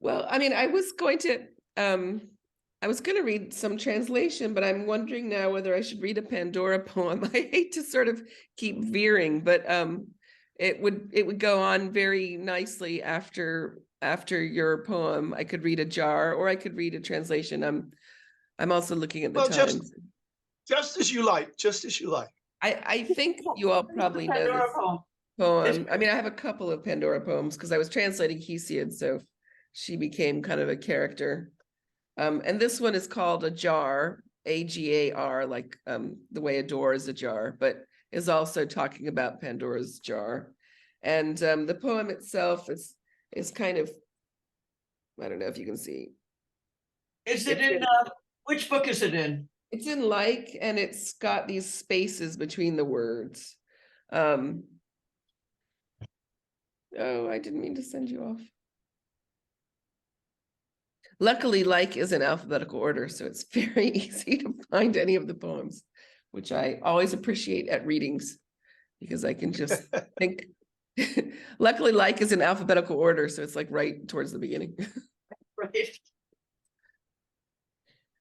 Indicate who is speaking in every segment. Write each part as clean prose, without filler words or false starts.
Speaker 1: Well, I mean, I was going to read some translation, but I'm wondering now whether I should read a Pandora poem. I hate to sort of keep veering, but it would go on very nicely after your poem. I could read a jar, or I could read a translation. I'm also looking at the times.
Speaker 2: Just as you like, just as you like.
Speaker 1: I think you all probably know this poem. I mean, I have a couple of Pandora poems because I was translating Hesiod, so she became kind of a character. And this one is called A Jar, A-G-A-R, like the way a door is a jar, but is also talking about Pandora's jar. And the poem itself is kind of, I don't know if you can see.
Speaker 3: Is it in, which book is it in?
Speaker 1: It's in Like, and it's got these spaces between the words. Oh, I didn't mean to send you off. Luckily, Like is in alphabetical order, so it's very easy to find any of the poems, which I always appreciate at readings because I can just think. Luckily, Like is in alphabetical order, so it's like right towards the beginning.
Speaker 3: Right.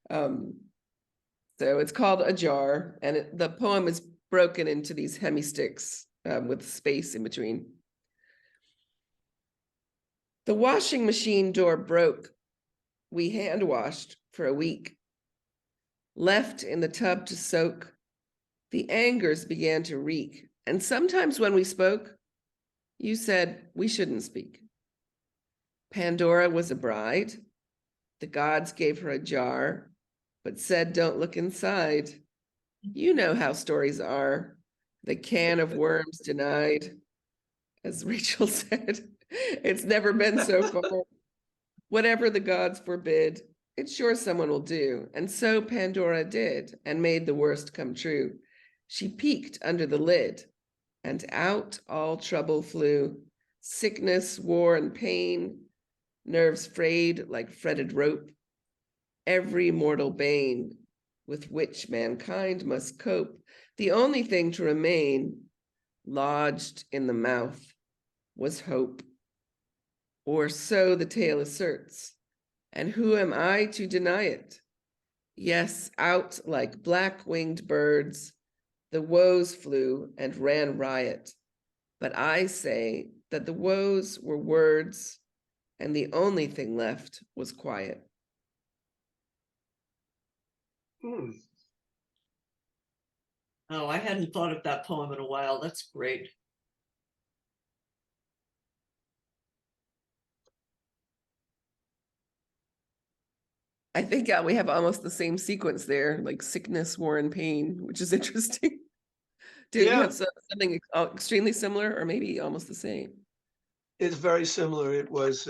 Speaker 1: So it's called A Jar, and the poem is broken into these hemistichs with space in between. The washing machine door broke. We hand washed for a week. Left in the tub to soak, the angers began to reek. And sometimes when we spoke, you said we shouldn't speak. Pandora was a bride. The gods gave her a jar, but said, don't look inside. You know how stories are. The can of worms denied. As Rachel said, it's never been so far. Whatever the gods forbid, it's sure someone will do. And so Pandora did, and made the worst come true. She peeked under the lid, and out all trouble flew. Sickness, war, and pain, nerves frayed like fretted rope. Every mortal bane with which mankind must cope. The only thing to remain, lodged in the mouth, was hope. Or so the tale asserts, and who am I to deny it? Yes, out like black-winged birds, the woes flew and ran riot. But I say that the woes were words, and the only thing left was quiet.
Speaker 3: Oh, I hadn't thought of that poem in a while. That's great.
Speaker 1: I think we have almost the same sequence there, like sickness, war, and pain, which is interesting. Did you have something extremely similar, or maybe almost the same?
Speaker 2: It's very similar. It was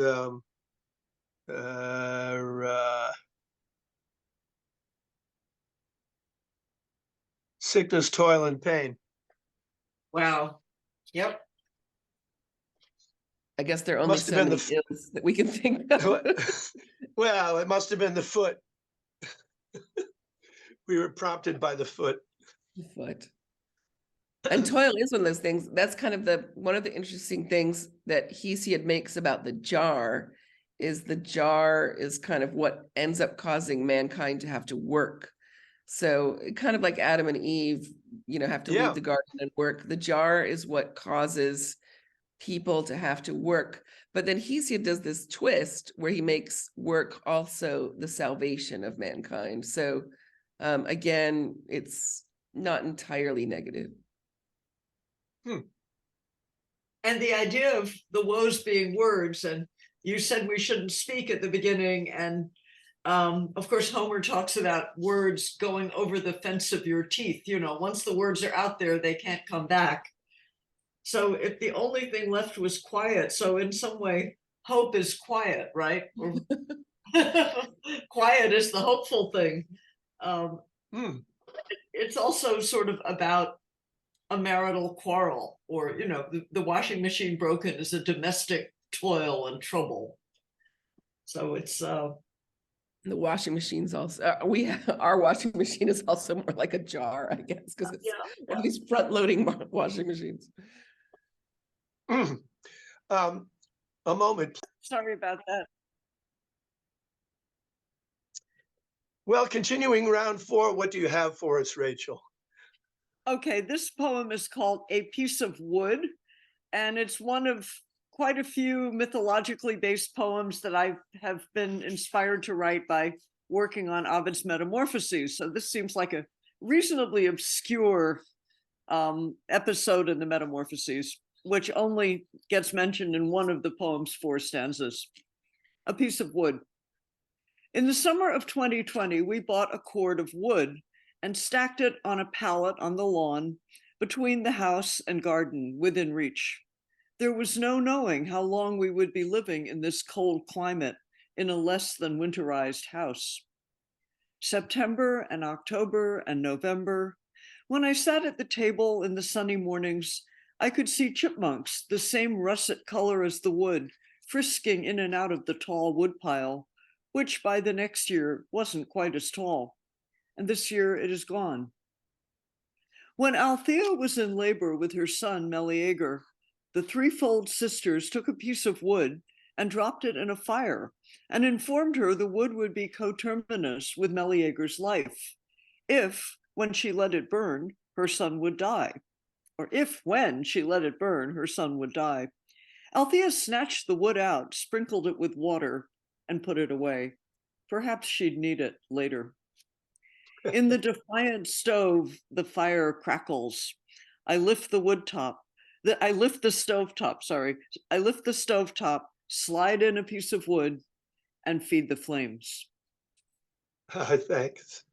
Speaker 2: sickness, toil, and pain.
Speaker 3: Wow. Yep.
Speaker 1: I guess there are only so many ills that we can think of.
Speaker 2: Well, it must have been the foot. We were prompted by the foot.
Speaker 1: The foot. And toil is one of those things. That's kind of one of the interesting things that Hesiod makes about the jar is the jar is kind of what ends up causing mankind to have to work. So kind of like Adam and Eve, have to leave the garden and work. The jar is what causes people to have to work. But then Hesiod does this twist where he makes work also the salvation of mankind. So again, it's not entirely negative.
Speaker 3: And the idea of the woes being words, and you said we shouldn't speak at the beginning, and of course Homer talks about words going over the fence of your teeth. Once the words are out there, they can't come back. So if the only thing left was quiet, so in some way hope is quiet, right? Quiet is the hopeful thing. It's also sort of about a marital quarrel, or the washing machine broken is a domestic toil and trouble. So it's
Speaker 1: the washing machine's also our washing machine is also more like a jar, I guess, because it's one of these front-loading washing machines.
Speaker 2: A moment.
Speaker 3: Sorry about that.
Speaker 2: Well, continuing round 4, what do you have for us, Rachel?
Speaker 3: Okay, this poem is called A Piece of Wood, and it's one of quite a few mythologically based poems that I have been inspired to write by working on Ovid's Metamorphoses. So this seems like a reasonably obscure episode in the Metamorphoses, which only gets mentioned in one of the poem's 4 stanzas. A Piece of Wood. In the summer of 2020, we bought a cord of wood and stacked it on a pallet on the lawn between the house and garden within reach. There was no knowing how long we would be living in this cold climate in a less than winterized house. September and October and November, when I sat at the table in the sunny mornings, I could see chipmunks, the same russet color as the wood, frisking in and out of the tall woodpile, which by the next year wasn't quite as tall. And this year it is gone. When Althea was in labor with her son Meleager, the threefold sisters took a piece of wood and dropped it in a fire and informed her the wood would be coterminous with Meleager's life, if, when she let it burn, her son would die. Or if, when she let it burn, her son would die. Althea snatched the wood out, sprinkled it with water, and put it away. Perhaps she'd need it later. In the defiant stove, the fire crackles. I lift the stovetop, slide in a piece of wood, and feed the flames.
Speaker 2: Thanks.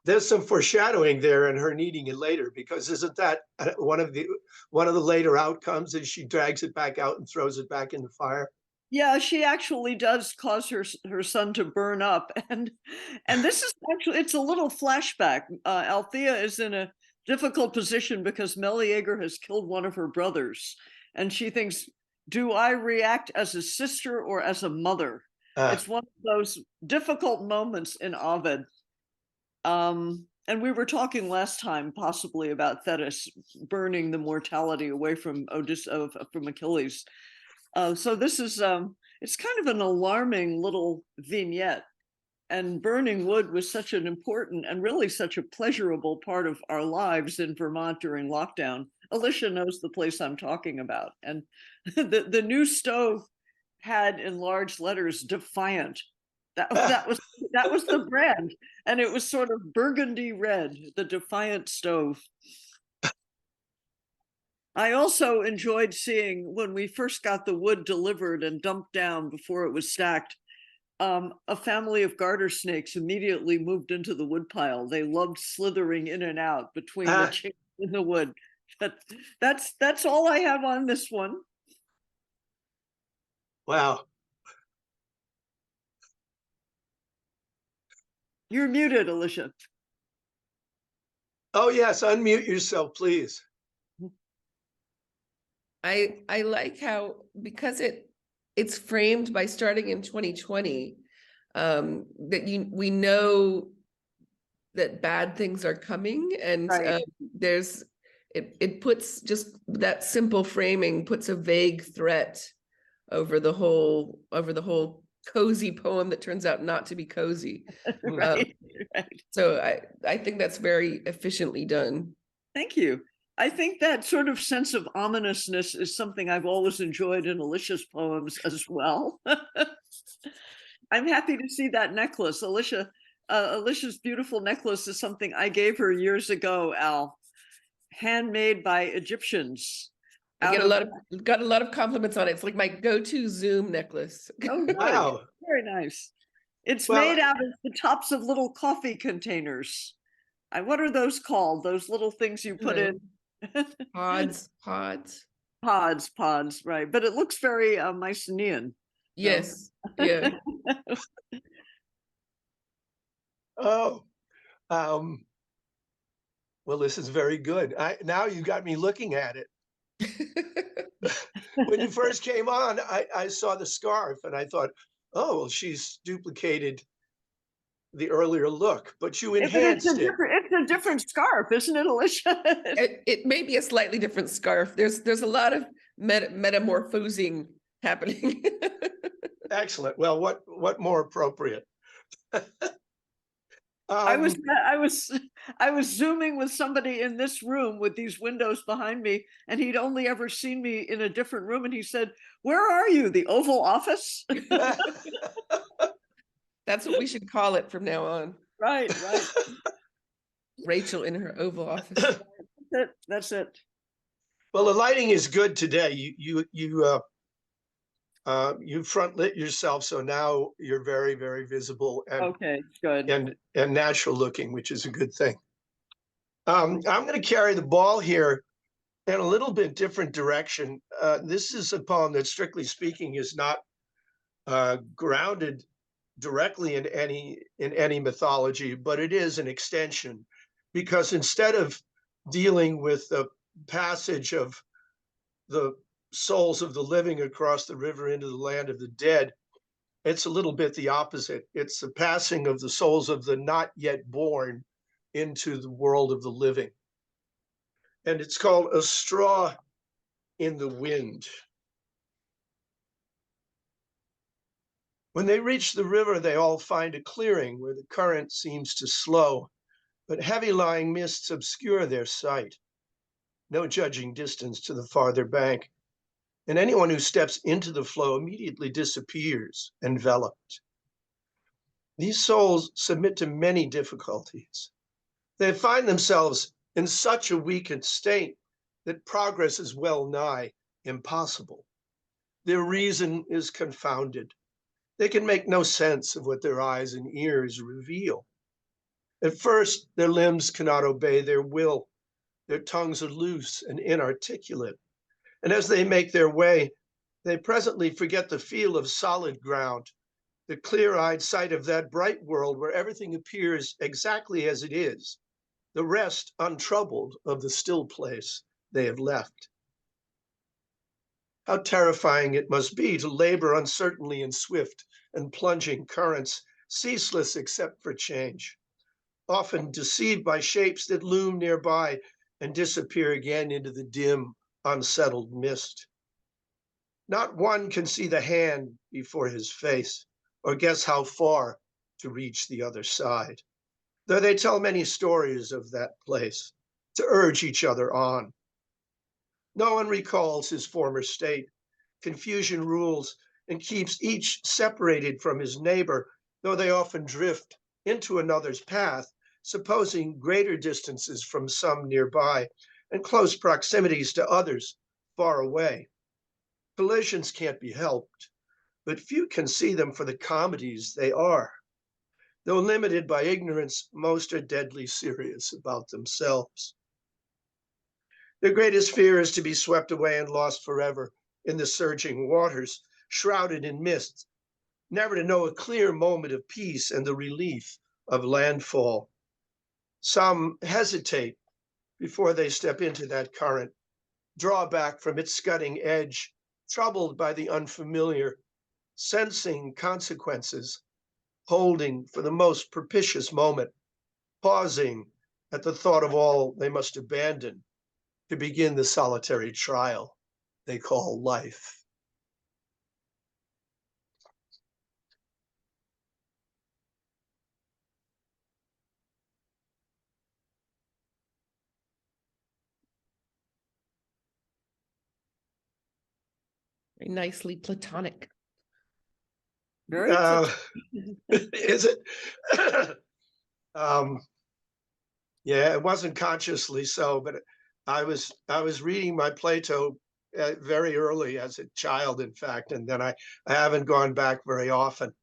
Speaker 2: There's some foreshadowing there in her needing it later, because isn't that one of the later outcomes is she drags it back out and throws it back in the fire?
Speaker 3: Yeah, she actually does cause her son to burn up, and this is actually, it's a little flashback. Althea is in a difficult position because Meleager has killed one of her brothers, and she thinks, do I react as a sister or as a mother? It's one of those difficult moments in Ovid. And we were talking last time possibly about Thetis burning the mortality away from from Achilles. So this is, it's kind of an alarming little vignette. And burning wood was such an important and really such a pleasurable part of our lives in Vermont during lockdown. Alicia knows the place I'm talking about. And the new stove had in large letters, Defiant. That was the brand. And it was sort of burgundy red, the Defiant stove. I also enjoyed seeing when we first got the wood delivered and dumped down before it was stacked, a family of garter snakes immediately moved into the woodpile. They loved slithering in and out between the chinks in the wood. But that's all I have on this one.
Speaker 2: Wow.
Speaker 3: You're muted, Alicia.
Speaker 2: Oh yes, unmute yourself, please.
Speaker 1: I like how, because it's framed by starting in 2020, that we know that bad things are coming, and
Speaker 3: Right.
Speaker 1: it puts, just that simple framing puts a vague threat over the whole cozy poem that turns out not to be cozy.
Speaker 3: Right.
Speaker 1: So I think that's very efficiently done.
Speaker 3: Thank you. I think that sort of sense of ominousness is something I've always enjoyed in Alicia's poems as well. I'm happy to see that necklace. Alicia's beautiful necklace is something I gave her years ago, Al, handmade by Egyptians.
Speaker 1: I got a lot of compliments on it. It's like my go-to Zoom necklace.
Speaker 3: Oh,
Speaker 2: wow.
Speaker 3: Very nice. It's made out of the tops of little coffee containers. What are those called? Those little things you put in?
Speaker 1: Pods,
Speaker 3: right. But it looks very Mycenaean.
Speaker 1: Yes, yeah.
Speaker 2: Oh, well, this is very good. Now you got me looking at it. When you first came on, I saw the scarf and I thought, oh, well, she's duplicated the earlier look, but you enhanced it.
Speaker 3: It's a different scarf, isn't it, Alicia?
Speaker 1: It may be a slightly different scarf. There's a lot of metamorphosing happening.
Speaker 2: Excellent. Well, what more appropriate
Speaker 3: I was
Speaker 2: Um,
Speaker 3: I was Zooming with somebody in this room with these windows behind me, and he'd only ever seen me in a different room, and he said, "Where are you? The Oval Office?"
Speaker 1: That's what we should call it from now on.
Speaker 3: Right.
Speaker 1: Rachel in her Oval Office.
Speaker 3: That's it.
Speaker 2: well, the lighting is good today. You front lit yourself, so now you're very, very visible
Speaker 3: Okay, good.
Speaker 2: and natural looking, which is a good thing. I'm going to carry the ball here in a little bit different direction. This is a poem that, strictly speaking, is not grounded directly in any mythology, but it is an extension, because instead of dealing with the passage of the souls of the living across the river into the land of the dead, it's a little bit the opposite. It's the passing of the souls of the not yet born into the world of the living. And it's called A Straw in the Wind. When they reach the river, they all find a clearing where the current seems to slow, but heavy lying mists obscure their sight. No judging distance to the farther bank, and anyone who steps into the flow immediately disappears, enveloped. These souls submit to many difficulties. They find themselves in such a weakened state that progress is well nigh impossible. Their reason is confounded. They can make no sense of what their eyes and ears reveal. At first, their limbs cannot obey their will. Their tongues are loose and inarticulate. And as they make their way, they presently forget the feel of solid ground, the clear-eyed sight of that bright world where everything appears exactly as it is, the rest untroubled of the still place they have left. How terrifying it must be to labor uncertainly in swift and plunging currents, ceaseless except for change, often deceived by shapes that loom nearby and disappear again into the dim, unsettled mist. Not one can see the hand before his face or guess how far to reach the other side, though they tell many stories of that place to urge each other on. No one recalls his former state. Confusion rules and keeps each separated from his neighbor, though they often drift into another's path, supposing greater distances from some nearby and close proximities to others far away. Collisions can't be helped, but few can see them for the comedies they are. Though limited by ignorance, most are deadly serious about themselves. Their greatest fear is to be swept away and lost forever in the surging waters, shrouded in mist, never to know a clear moment of peace and the relief of landfall. Some hesitate before they step into that current, draw back from its scudding edge, troubled by the unfamiliar, sensing consequences, holding for the most propitious moment, pausing at the thought of all they must abandon to begin the solitary trial they call life.
Speaker 1: Very nicely platonic.
Speaker 3: Very
Speaker 2: Is it? Yeah, it wasn't consciously so, but I was reading my Plato very early as a child, in fact, and then I haven't gone back very often.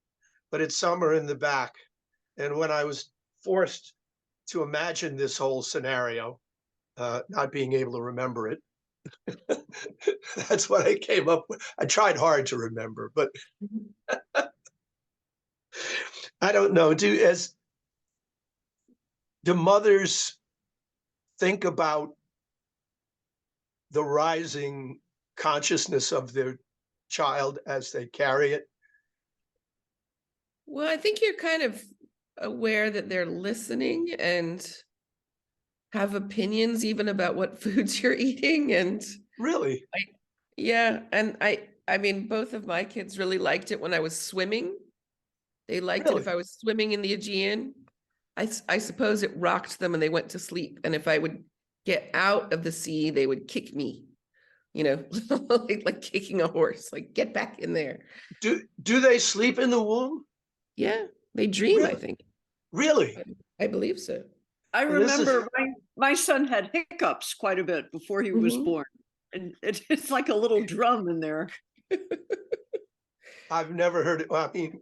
Speaker 2: But it's somewhere in the back, and when I was forced to imagine this whole scenario, not being able to remember it, that's what I came up with. I tried hard to remember, but I don't know. Do mothers think about the rising consciousness of their child as they carry it?
Speaker 1: Well, I think you're kind of aware that they're listening and have opinions even about what foods you're eating. And
Speaker 2: Really?
Speaker 1: yeah, and I mean, both of my kids really liked it when I was swimming. They liked it if
Speaker 2: Really?
Speaker 1: I was swimming in the Aegean. I suppose it rocked them and they went to sleep. And if I would get out of the sea, they would kick me, you know, like kicking a horse, like get back in there.
Speaker 2: Do they sleep in the womb?
Speaker 1: Yeah, they dream, I
Speaker 2: Really?
Speaker 1: think.
Speaker 2: Really?
Speaker 1: I believe so.
Speaker 3: I
Speaker 2: And this is-
Speaker 3: remember my son had hiccups quite a bit before he was
Speaker 1: Mhm.
Speaker 3: born. And it's like a little drum in there.
Speaker 2: I've never heard it. Well, I mean,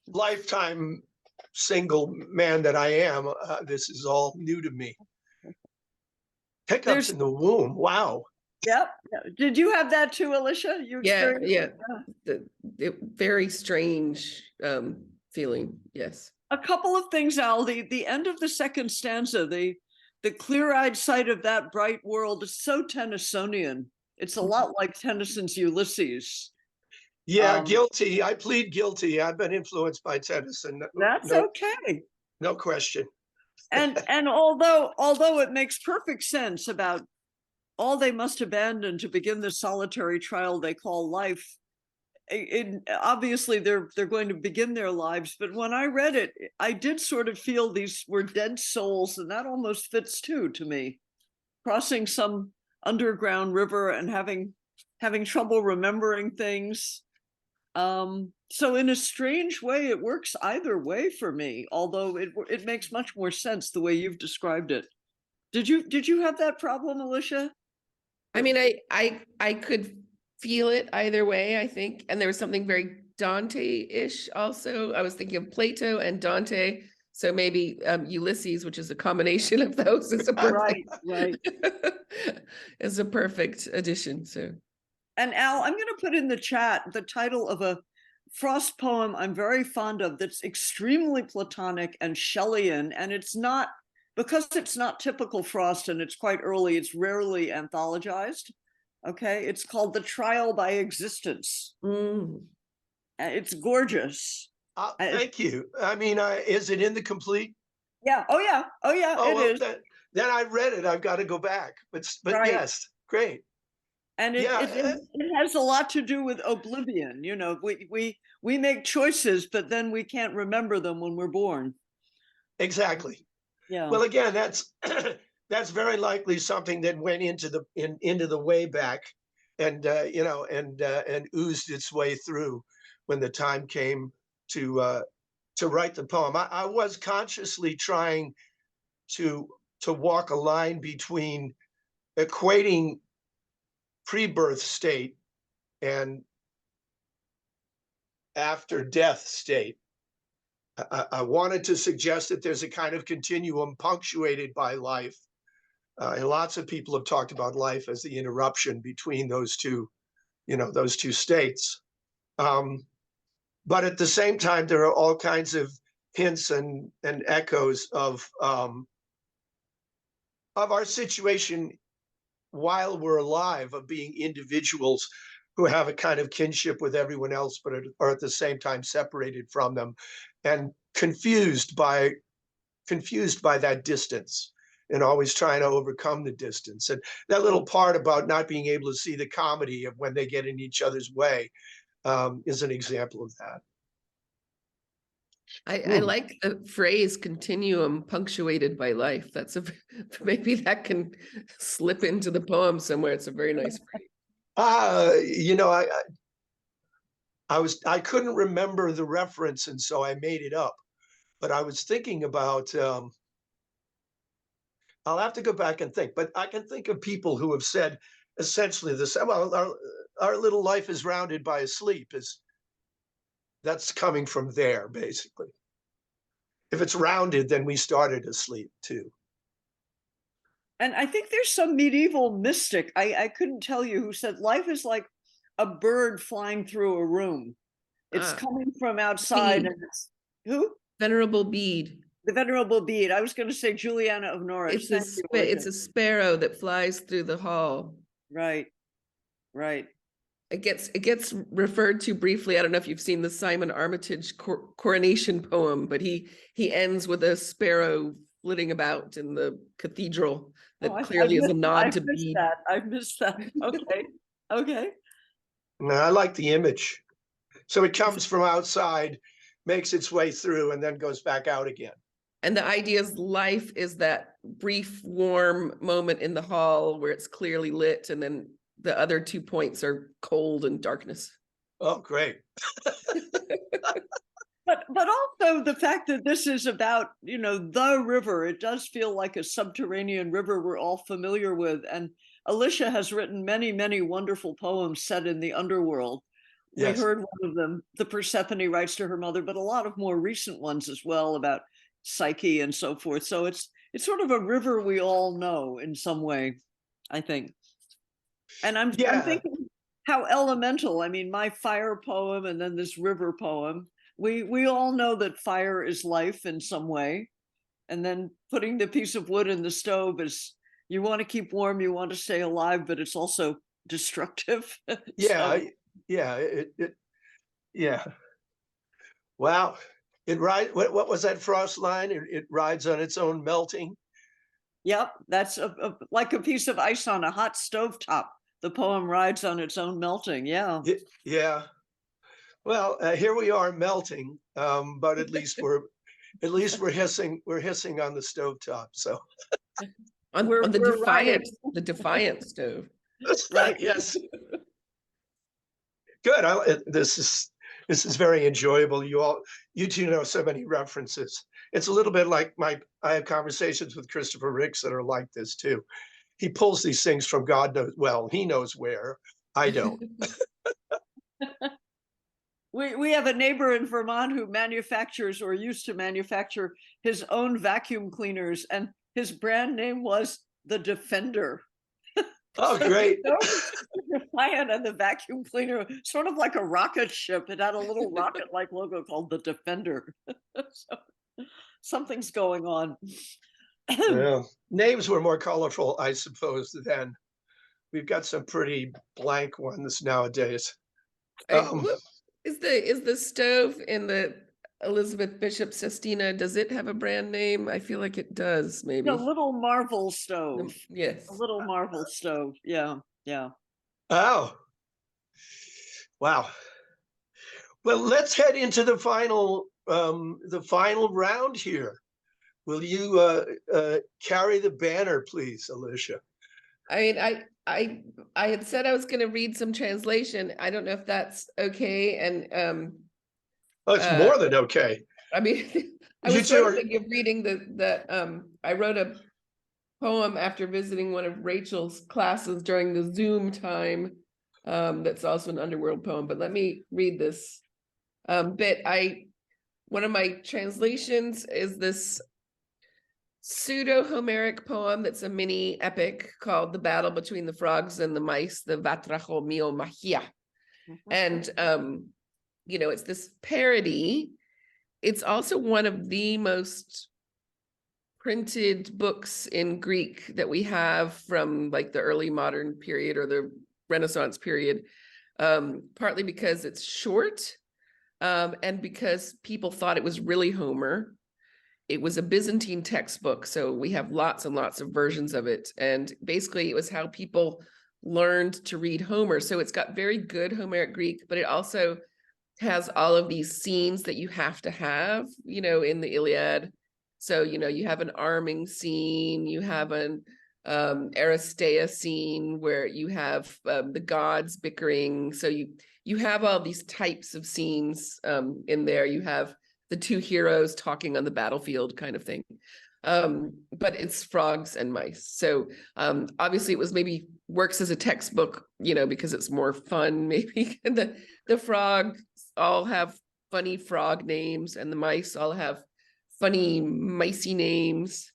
Speaker 2: lifetime single man that I am, this is all new to me. Hiccups
Speaker 3: There's-
Speaker 2: in the womb. Wow.
Speaker 3: Yep. Did you have that too, Alicia? You
Speaker 1: Yeah,
Speaker 3: experienced
Speaker 1: yeah. Very strange feeling. Yes.
Speaker 3: a couple of things, Al. The end of the second stanza, the clear-eyed sight of that bright world is so Tennysonian. It's a lot like Tennyson's Ulysses.
Speaker 2: Yeah,
Speaker 3: Um,
Speaker 2: guilty. I plead guilty. I've been influenced by Tennyson.
Speaker 3: That's okay.
Speaker 2: No question.
Speaker 3: And although it makes perfect sense about all they must abandon to begin the solitary trial they call life, obviously they're going to begin their lives, but when I read it, I did sort of feel these were dead souls, and that almost fits too to me, crossing some underground river and having trouble remembering things. So in a strange way, it works either way for me, although it makes much more sense the way you've described it. Did you have that problem, Alicia?
Speaker 1: I mean, I could feel it either way, I think. And there was something very Dante-ish also. I was thinking of Plato and Dante. So maybe Ulysses, which is a combination of those, is a perfect,
Speaker 3: Right.
Speaker 1: is a perfect addition. So,
Speaker 3: And Al, I'm going to put in the chat the title of a Frost poem I'm very fond of that's extremely Platonic and Shelleyan, and it's not, because it's not typical Frost and it's quite early, it's rarely anthologized. Okay, it's called The Trial by Existence. It's gorgeous.
Speaker 2: Thank you. I mean, is it in the complete?
Speaker 3: Yeah. Oh yeah. Oh yeah.
Speaker 2: Oh,
Speaker 3: it
Speaker 2: well,
Speaker 3: is.
Speaker 2: then I read it. I've got to go back. But
Speaker 3: Right.
Speaker 2: yes, great.
Speaker 3: And it has a lot to do with oblivion. You know, we make choices, but then we can't remember them when we're born.
Speaker 2: Exactly.
Speaker 3: Yeah.
Speaker 2: Well, again, that's that's very likely something that went into the way back, and and oozed its way through when the time came to write the poem. I was consciously trying to walk a line between equating pre-birth state and after death state. I wanted to suggest that there's a kind of continuum punctuated by life. And lots of people have talked about life as the interruption between those two states. But at the same time, there are all kinds of hints and echoes of our situation while we're alive, of being individuals who have a kind of kinship with everyone else, but are at the same time separated from them, and confused by that distance, and always trying to overcome the distance. And that little part about not being able to see the comedy of when they get in each other's way is an example of that.
Speaker 1: I like the phrase "continuum punctuated by life." That's maybe that can slip into the poem somewhere. It's a very nice phrase.
Speaker 2: I couldn't remember the reference, and so I made it up. But I was thinking about. I'll have to go back and think, but I can think of people who have said essentially the same. Well, our little life is rounded by a sleep. That's coming from there, basically. If it's rounded, then we started asleep too.
Speaker 3: And I think there's some medieval mystic, I couldn't tell you, who said life is like a bird flying through a room. It's coming from outside. And it's, who?
Speaker 1: Venerable Bede.
Speaker 3: The Venerable Bede. I was going to say Juliana of Norwich.
Speaker 1: It's a sparrow that flies through the hall.
Speaker 3: Right.
Speaker 1: It gets referred to briefly. I don't know if you've seen the Simon Armitage coronation poem, but he ends with a sparrow flitting about in the cathedral. That clearly is a nod to Bede.
Speaker 3: I missed that. Okay.
Speaker 2: No, I like the image. So it comes from outside, makes its way through, and then goes back out again.
Speaker 1: And the idea is life is that brief, warm moment in the hall where it's clearly lit, and then the other 2 points are cold and darkness.
Speaker 2: Oh, great.
Speaker 3: But also the fact that this is about, the river, it does feel like a subterranean river we're all familiar with. And Alicia has written many, many wonderful poems set in the underworld.
Speaker 2: Yes.
Speaker 3: We heard one of them, the Persephone writes to her mother, but a lot of more recent ones as well about Psyche and so forth. So it's sort of a river we all know in some way, I think. And I'm thinking how elemental. I mean, my fire poem and then this river poem. We all know that fire is life in some way. And then putting the piece of wood in the stove is, you want to keep warm, you want to stay alive, but it's also destructive.
Speaker 2: Yeah, yeah. Wow. What was that Frost line? It rides on its own melting.
Speaker 3: Yep, that's like a piece of ice on a hot stove top. The poem rides on its own melting. Yeah.
Speaker 2: Yeah. Well, here we are melting, but at least we're hissing on the stovetop. So
Speaker 1: on the Defiant stove.
Speaker 3: Right.
Speaker 2: Yes. Good. This is very enjoyable. You two know so many references. It's a little bit like I have conversations with Christopher Ricks that are like this too. He pulls these things from God knows, well, he knows where. I don't.
Speaker 3: We have a neighbor in Vermont who manufactures or used to manufacture his own vacuum cleaners, and his brand name was the Defender.
Speaker 2: Oh, great.
Speaker 3: Defiant, and the vacuum cleaner, sort of like a rocket ship. It had a little rocket-like logo called the Defender. So, something's going on.
Speaker 2: Well, names were more colorful, I suppose, then. We've got some pretty blank ones nowadays.
Speaker 1: Is the stove in the Elizabeth Bishop Sestina, does it have a brand name? I feel like it does, maybe.
Speaker 3: The Little Marvel Stove.
Speaker 1: Yes.
Speaker 3: A Little Marvel Stove. Yeah.
Speaker 2: Oh, wow. Well, let's head into the final round here. Will you carry the banner, please, Alicia?
Speaker 1: I mean, I had said I was going to read some translation. I don't know if that's okay. And
Speaker 2: oh, it's more than okay.
Speaker 1: I mean, I was sort of thinking of reading I wrote a poem after visiting one of Rachel's classes during the Zoom time. That's also an underworld poem, but let me read this bit. One of my translations is this pseudo-Homeric poem that's a mini epic called The Battle Between the Frogs and the Mice, the Vatracho Mio Magia. And, it's this parody. It's also one of the most printed books in Greek that we have from like the early modern period or the Renaissance period, partly because it's short and because people thought it was really Homer. It was a Byzantine textbook, so we have lots and lots of versions of it. And basically, it was how people learned to read Homer. So it's got very good Homeric Greek, but it also has all of these scenes that you have to have, in the Iliad. So, you have an arming scene, you have an Aristeia scene where you have the gods bickering. So you have all these types of scenes in there. You have the two heroes talking on the battlefield kind of thing. But it's frogs and mice. So obviously it was maybe works as a textbook, because it's more fun maybe. And the frogs all have funny frog names and the mice all have funny micey names.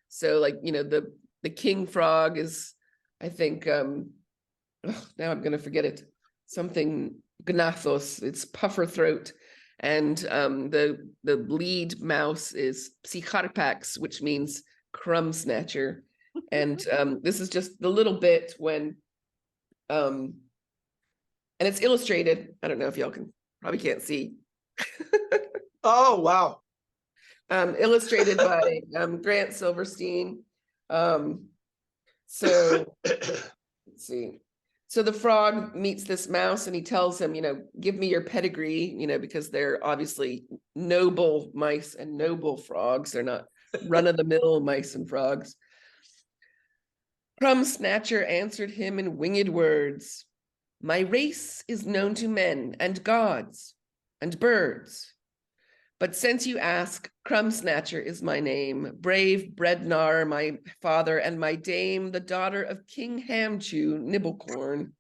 Speaker 1: So like, the king frog is, I think, now I'm going to forget it. Something gnathos, it's puffer throat. And the lead mouse is Psycharpax, which means crumb snatcher. And this is just the little bit when, and it's illustrated. I don't know if y'all probably can't see.
Speaker 2: Oh, wow.
Speaker 1: Illustrated by Grant Silverstein. So let's see. So the frog meets this mouse and he tells him, give me your pedigree, because they're obviously noble mice and noble frogs. They're not run-of-the-mill mice and frogs. Crumb Snatcher answered him in winged words. My race is known to men and gods and birds. But since you ask, Crumb Snatcher is my name, brave Breadnar, my father, and my dame, the daughter of King Hamchew, Nibblecorn.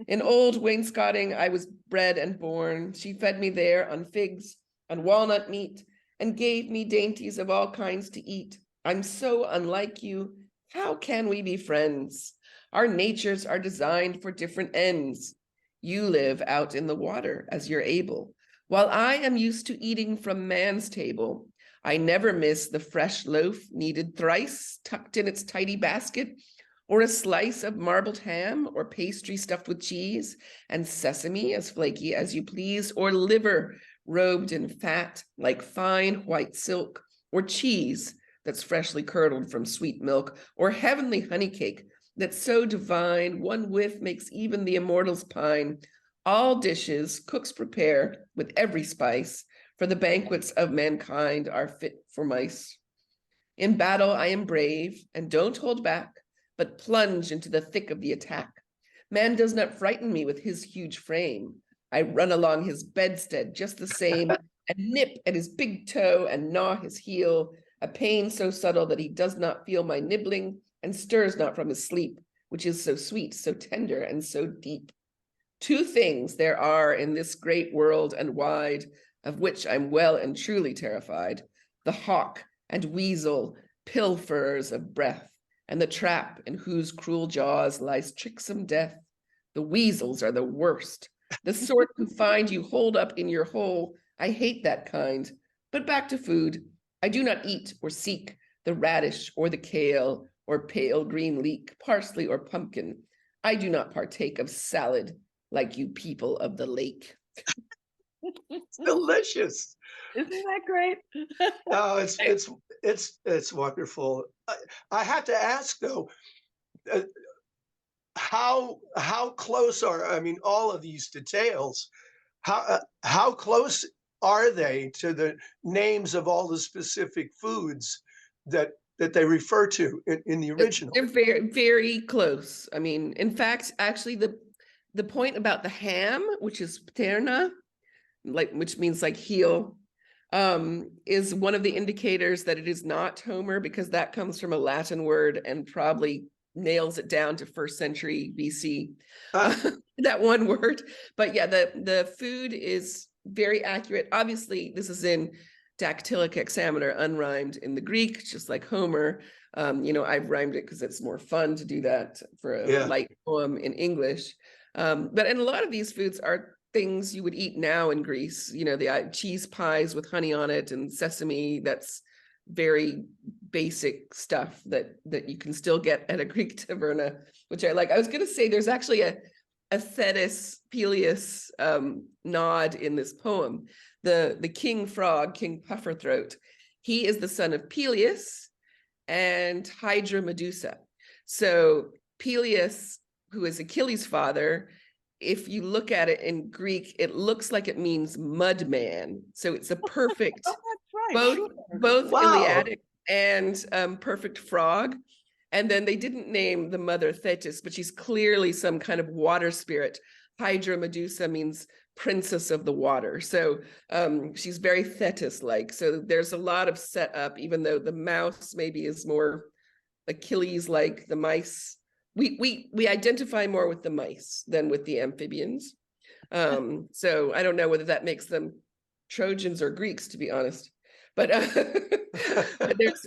Speaker 1: In old wainscoting I was bred and born. She fed me there on figs and walnut meat, and gave me dainties of all kinds to eat. I'm so unlike you. How can we be friends? Our natures are designed for different ends. You live out in the water as you're able, while I am used to eating from man's table. I never miss the fresh loaf kneaded thrice, tucked in its tidy basket, or a slice of marbled ham, or pastry stuffed with cheese, and sesame as flaky as you please, or liver robed in fat like fine white silk, or cheese that's freshly curdled from sweet milk, or heavenly honey cake that's so divine one whiff makes even the immortals pine. All dishes cooks prepare with every spice, for the banquets of mankind are fit for mice. In battle I am brave and don't hold back, but plunge into the thick of the attack. Man does not frighten me with his huge frame. I run along his bedstead just the same, and nip at his big toe and gnaw his heel, a pain so subtle that he does not feel my nibbling and stirs not from his sleep, which is so sweet, so tender, and so deep. Two things there are in this great world and wide, of which I'm well and truly terrified, the hawk and weasel, pilfers of breath, and the trap in whose cruel jaws lies tricksome death. The weasels are the worst, the sort who find you holed up in your hole. I hate that kind. But back to food. I do not eat or seek the radish or the kale or pale green leek, parsley or pumpkin. I do not partake of salad like you people of the lake.
Speaker 2: It's delicious.
Speaker 3: Isn't that great?
Speaker 2: Oh, it's wonderful. I have to ask though, how close are, I mean, all of these details, how close are they to the names of all the specific foods that they refer to in the original?
Speaker 1: They're very, very close. I mean, in fact, actually the point about the ham, which is pterna, which means like heel, is one of the indicators that it is not Homer, because that comes from a Latin word and probably nails it down to 1st century BC, that one word. But yeah, the food is very accurate. Obviously, this is in dactylic hexameter, unrhymed in the Greek, just like Homer. I've rhymed it because it's more fun to do that for a light poem in English. But in a lot of these foods are things you would eat now in Greece, the cheese pies with honey on it and sesame. That's very basic stuff that you can still get at a Greek taverna, which I like. I was going to say there's actually a Thetis Peleus nod in this poem. The king frog, King Pufferthroat, he is the son of Peleus and Hydra Medusa. So Peleus, who is Achilles' father, if you look at it in Greek, it looks like it means mud man. So it's a perfect,
Speaker 3: Oh, that's right.
Speaker 1: both
Speaker 2: Wow.
Speaker 1: Iliadic and perfect frog. And then they didn't name the mother Thetis, but she's clearly some kind of water spirit. Hydra Medusa means princess of the water. So she's very Thetis-like. So there's a lot of setup, even though the mouse maybe is more Achilles-like. The mice, we identify more with the mice than with the amphibians. So I don't know whether that makes them Trojans or Greeks, to be honest. But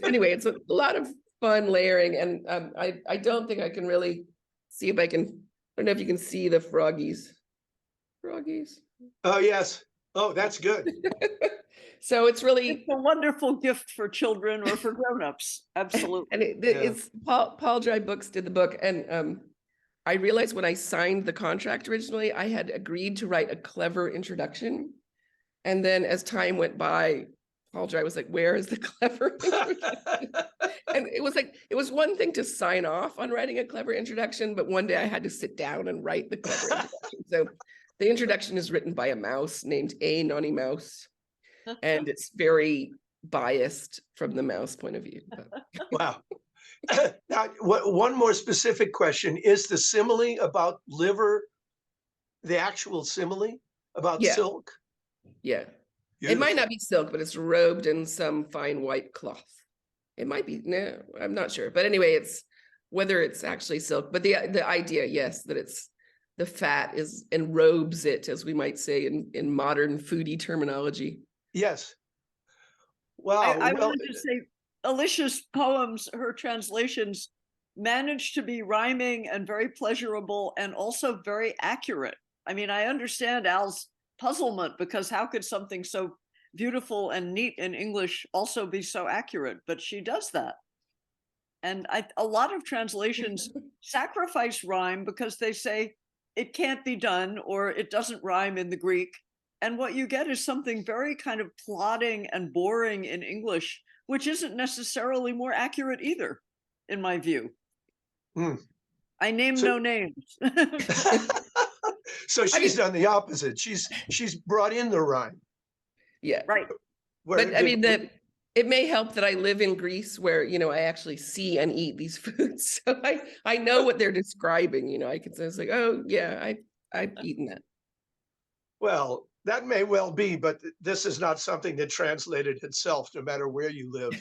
Speaker 1: anyway, it's a lot of fun layering, and I don't think I can really see if I can. I don't know if you can see the froggies.
Speaker 2: Oh yes. Oh, that's good.
Speaker 1: So it's really
Speaker 3: It's a wonderful gift for children or for grown-ups. Absolutely.
Speaker 1: and it's Paul Dry Books did the book, and I realized when I signed the contract originally, I had agreed to write a clever introduction, and then as time went by, Paul Dry was like, where is the clever introduction? And it was one thing to sign off on writing a clever introduction, but one day I had to sit down and write the clever introduction. So the introduction is written by a mouse named A Nonny Mouse, and it's very biased from the mouse point of view.
Speaker 2: Wow. Now, one more specific question. Is the simile about liver the actual simile about silk?
Speaker 1: Yeah.
Speaker 2: Beautiful.
Speaker 1: It might not be silk, but it's robed in some fine white cloth. It might be, no, I'm not sure. But anyway, it's whether it's actually silk, but the idea, yes, that it's the fat is enrobes it, as we might say in modern foodie terminology.
Speaker 2: Yes. Wow.
Speaker 3: I wanted to say Alicia's poems, her translations managed to be rhyming and very pleasurable and also very accurate. I mean, I understand Al's puzzlement, because how could something so beautiful and neat in English also be so accurate? But she does that. And a lot of translations sacrifice rhyme because they say it can't be done or it doesn't rhyme in the Greek. And what you get is something very kind of plodding and boring in English, which isn't necessarily more accurate either, in my view. I name no names.
Speaker 2: So she's done the opposite. She's brought in the rhyme.
Speaker 1: Yeah.
Speaker 3: Right.
Speaker 1: But I mean, it may help that I live in Greece where, I actually see and eat these foods. So I know what they're describing, I can say, it's like, oh yeah, I've eaten that.
Speaker 2: Well, that may well be, but this is not something that translated itself, no matter where you live.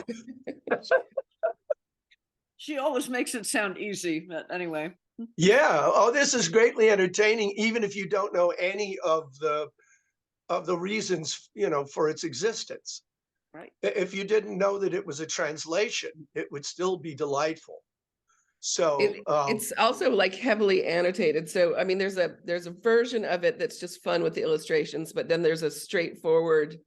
Speaker 3: She always makes it sound easy, but anyway.
Speaker 2: Yeah. Oh, this is greatly entertaining, even if you don't know any of the reasons, for its existence.
Speaker 3: Right.
Speaker 2: If you didn't know that it was a translation, it would still be delightful. So
Speaker 1: it's also like heavily annotated. So I mean, there's a version of it that's just fun with the illustrations, but then there's a straightforward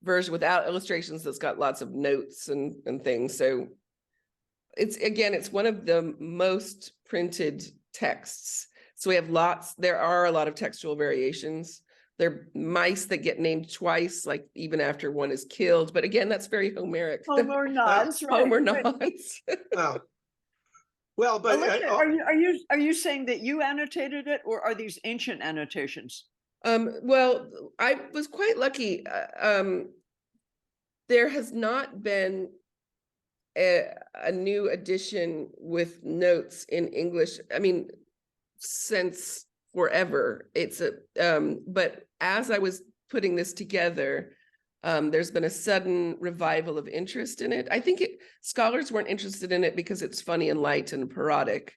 Speaker 1: version without illustrations that's got lots of notes and things. So it's one of the most printed texts. So we have there are a lot of textual variations. There are mice that get named twice, like even after one is killed. But again, that's very Homeric.
Speaker 3: Homer nods, right?
Speaker 1: Homer nods.
Speaker 2: Well, but
Speaker 3: Alicia, are you saying that you annotated it, or are these ancient annotations?
Speaker 1: Well, I was quite lucky. There has not been a new edition with notes in English. I mean, since forever. But as I was putting this together, there's been a sudden revival of interest in it. I think scholars weren't interested in it because it's funny and light and parodic,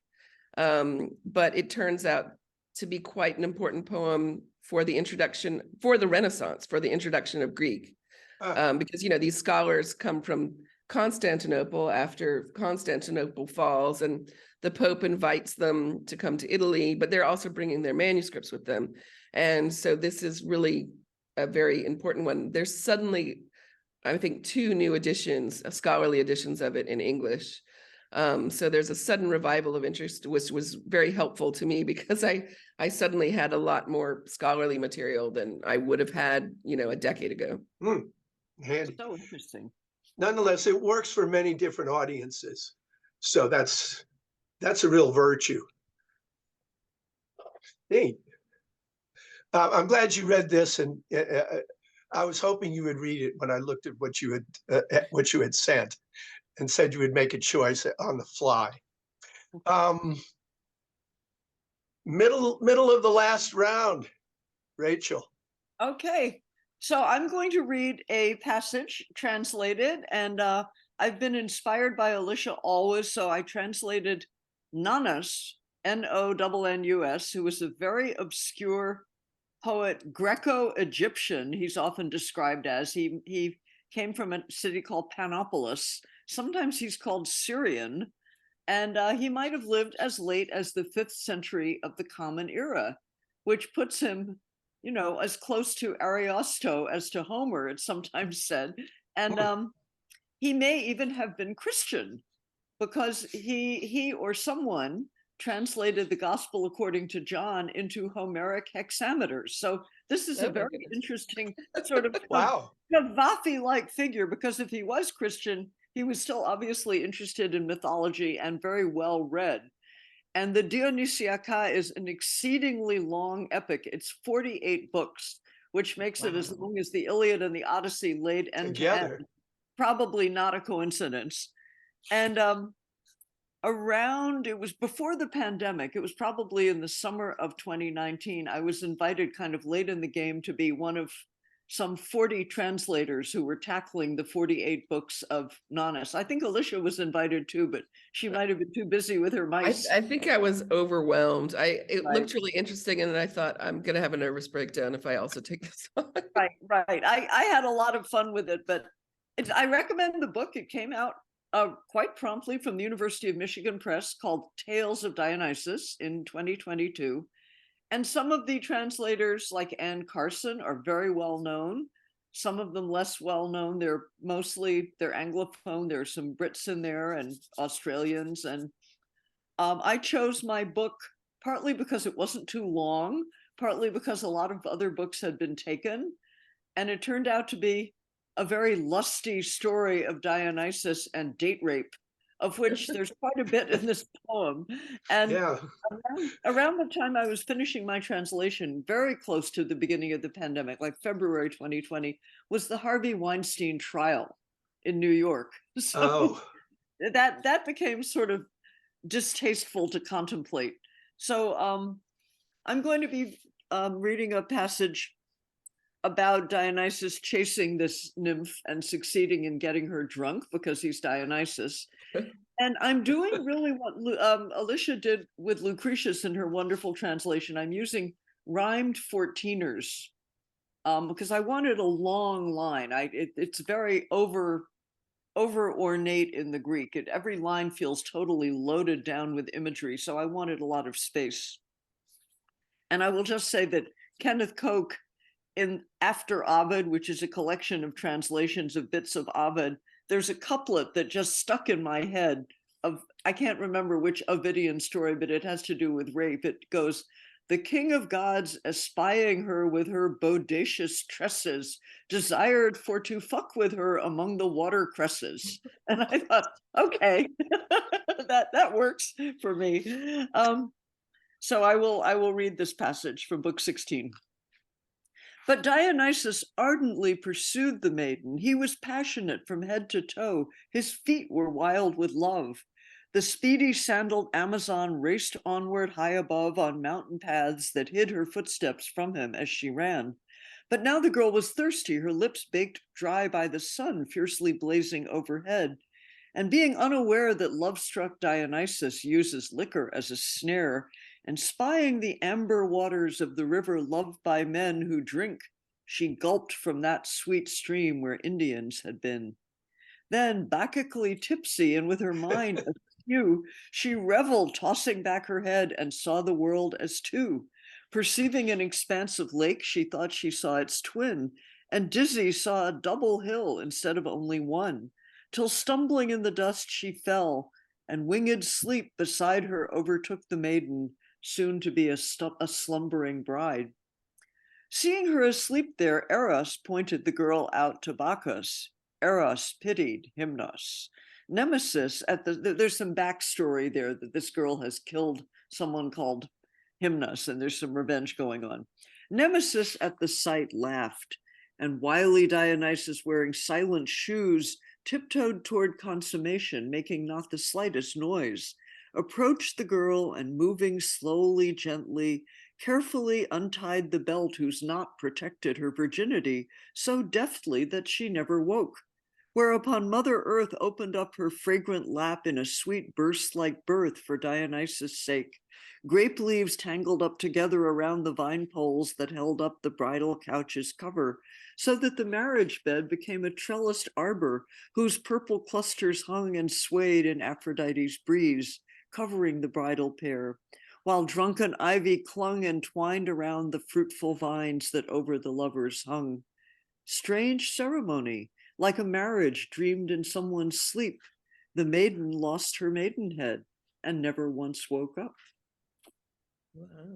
Speaker 1: but it turns out to be quite an important poem for the introduction, for the Renaissance, for the introduction of Greek, because these scholars come from Constantinople after Constantinople falls, and the Pope invites them to come to Italy, but they're also bringing their manuscripts with them. And so this is really a very important one. There's suddenly, I think, 2 new editions, scholarly editions of it in English. So there's a sudden revival of interest, which was very helpful to me because I suddenly had a lot more scholarly material than I would have had, a decade ago.
Speaker 2: Handy.
Speaker 3: So interesting.
Speaker 2: Nonetheless, it works for many different audiences. So that's a real virtue. Neat. I'm glad you read this, and I was hoping you would read it when I looked at what you had sent, and said you would make a choice on the fly. Middle of the last round, Rachel.
Speaker 3: Okay, so I'm going to read a passage translated, and I've been inspired by Alicia always, so I translated Nonnus, Nonnus, who was a very obscure poet, Greco-Egyptian, he's often described as. He came from a city called Panopolis. Sometimes he's called Syrian, and he might have lived as late as the 5th century of the Common Era, which puts him, as close to Ariosto as to Homer, it's sometimes said. And he may even have been Christian, because he or someone translated the Gospel according to John into Homeric hexameters. So
Speaker 4: This is
Speaker 1: Oh
Speaker 4: a
Speaker 1: my
Speaker 4: very
Speaker 1: goodness.
Speaker 4: interesting sort of
Speaker 2: Wow.
Speaker 4: Cavafy-like figure, because if he was Christian, he was still obviously interested in mythology and very well read. And the Dionysiaca is an exceedingly long epic. It's 48 books, which makes it as long as the Iliad and the Odyssey laid end to end.
Speaker 2: Together.
Speaker 4: Probably not a coincidence. And it was before the pandemic, it was probably in the summer of 2019, I was invited kind of late in the game to be one of some 40 translators who were tackling the 48 books of Nonnus. I think Alicia was invited too, but she might have been too busy with her mice.
Speaker 1: I think I was overwhelmed. It
Speaker 4: Right.
Speaker 1: looked really interesting, and then I thought I'm gonna have a nervous breakdown if I also take this on.
Speaker 4: Right. I had a lot of fun with it, but I recommend the book. It came out quite promptly from the University of Michigan Press, called Tales of Dionysus in 2022. And some of the translators, like Anne Carson, are very well known. Some of them less well known. They're Anglophone. There's some Brits in there and Australians. And I chose my book partly because it wasn't too long, partly because a lot of other books had been taken. And it turned out to be a very lusty story of Dionysus and date rape, of which there's quite a bit in this poem. And
Speaker 2: Yeah.
Speaker 4: around the time I was finishing my translation, very close to the beginning of the pandemic, like February 2020, was the Harvey Weinstein trial in New York. So that became sort of distasteful to contemplate. So I'm going to be reading a passage about Dionysus chasing this nymph and succeeding in getting her drunk because he's Dionysus. And I'm doing really what Alicia did with Lucretius in her wonderful translation. I'm using rhymed 14ers because I wanted a long line. It's very over ornate in the Greek. Every line feels totally loaded down with imagery, so I wanted a lot of space. And I will just say that Kenneth Koch, in After Ovid, which is a collection of translations of bits of Ovid, there's a couplet that just stuck in my head I can't remember which Ovidian story, but it has to do with rape. It goes, "The king of gods, espying her with her bodacious tresses, desired for to fuck with her among the water cresses." And I thought, okay, that works for me. So I will read this passage from book 16. But Dionysus ardently pursued the maiden. He was passionate from head to toe. His feet were wild with love. The speedy sandaled Amazon raced onward high above on mountain paths that hid her footsteps from him as she ran. But now the girl was thirsty, her lips baked dry by the sun fiercely blazing overhead. And being unaware that love-struck Dionysus uses liquor as a snare, and spying the amber waters of the river loved by men who drink, she gulped from that sweet stream where Indians had been. Then, Bacchically tipsy and with her mind askew, she reveled, tossing back her head, and saw the world as two. Perceiving an expansive lake, she thought she saw its twin, and dizzy saw a double hill instead of only one, till stumbling in the dust she fell, and winged sleep beside her overtook the maiden, soon to be a slumbering bride. Seeing her asleep there, Eros pointed the girl out to Bacchus. Eros pitied Hymnos. Nemesis there's some backstory there that this girl has killed someone called Hymnos, and there's some revenge going on. Nemesis at the sight laughed, and wily Dionysus, wearing silent shoes, tiptoed toward consummation, making not the slightest noise, approached the girl, and moving slowly, gently, carefully untied the belt whose knot protected her virginity so deftly that she never woke. Whereupon Mother Earth opened up her fragrant lap in a sweet burst-like birth for Dionysus' sake. Grape leaves tangled up together around the vine poles that held up the bridal couch's cover, so that the marriage bed became a trellised arbor whose purple clusters hung and swayed in Aphrodite's breeze, covering the bridal pair, while drunken ivy clung and twined around the fruitful vines that over the lovers hung. Strange ceremony, like a marriage dreamed in someone's sleep. The maiden lost her maidenhead and never once woke up.
Speaker 1: Wow.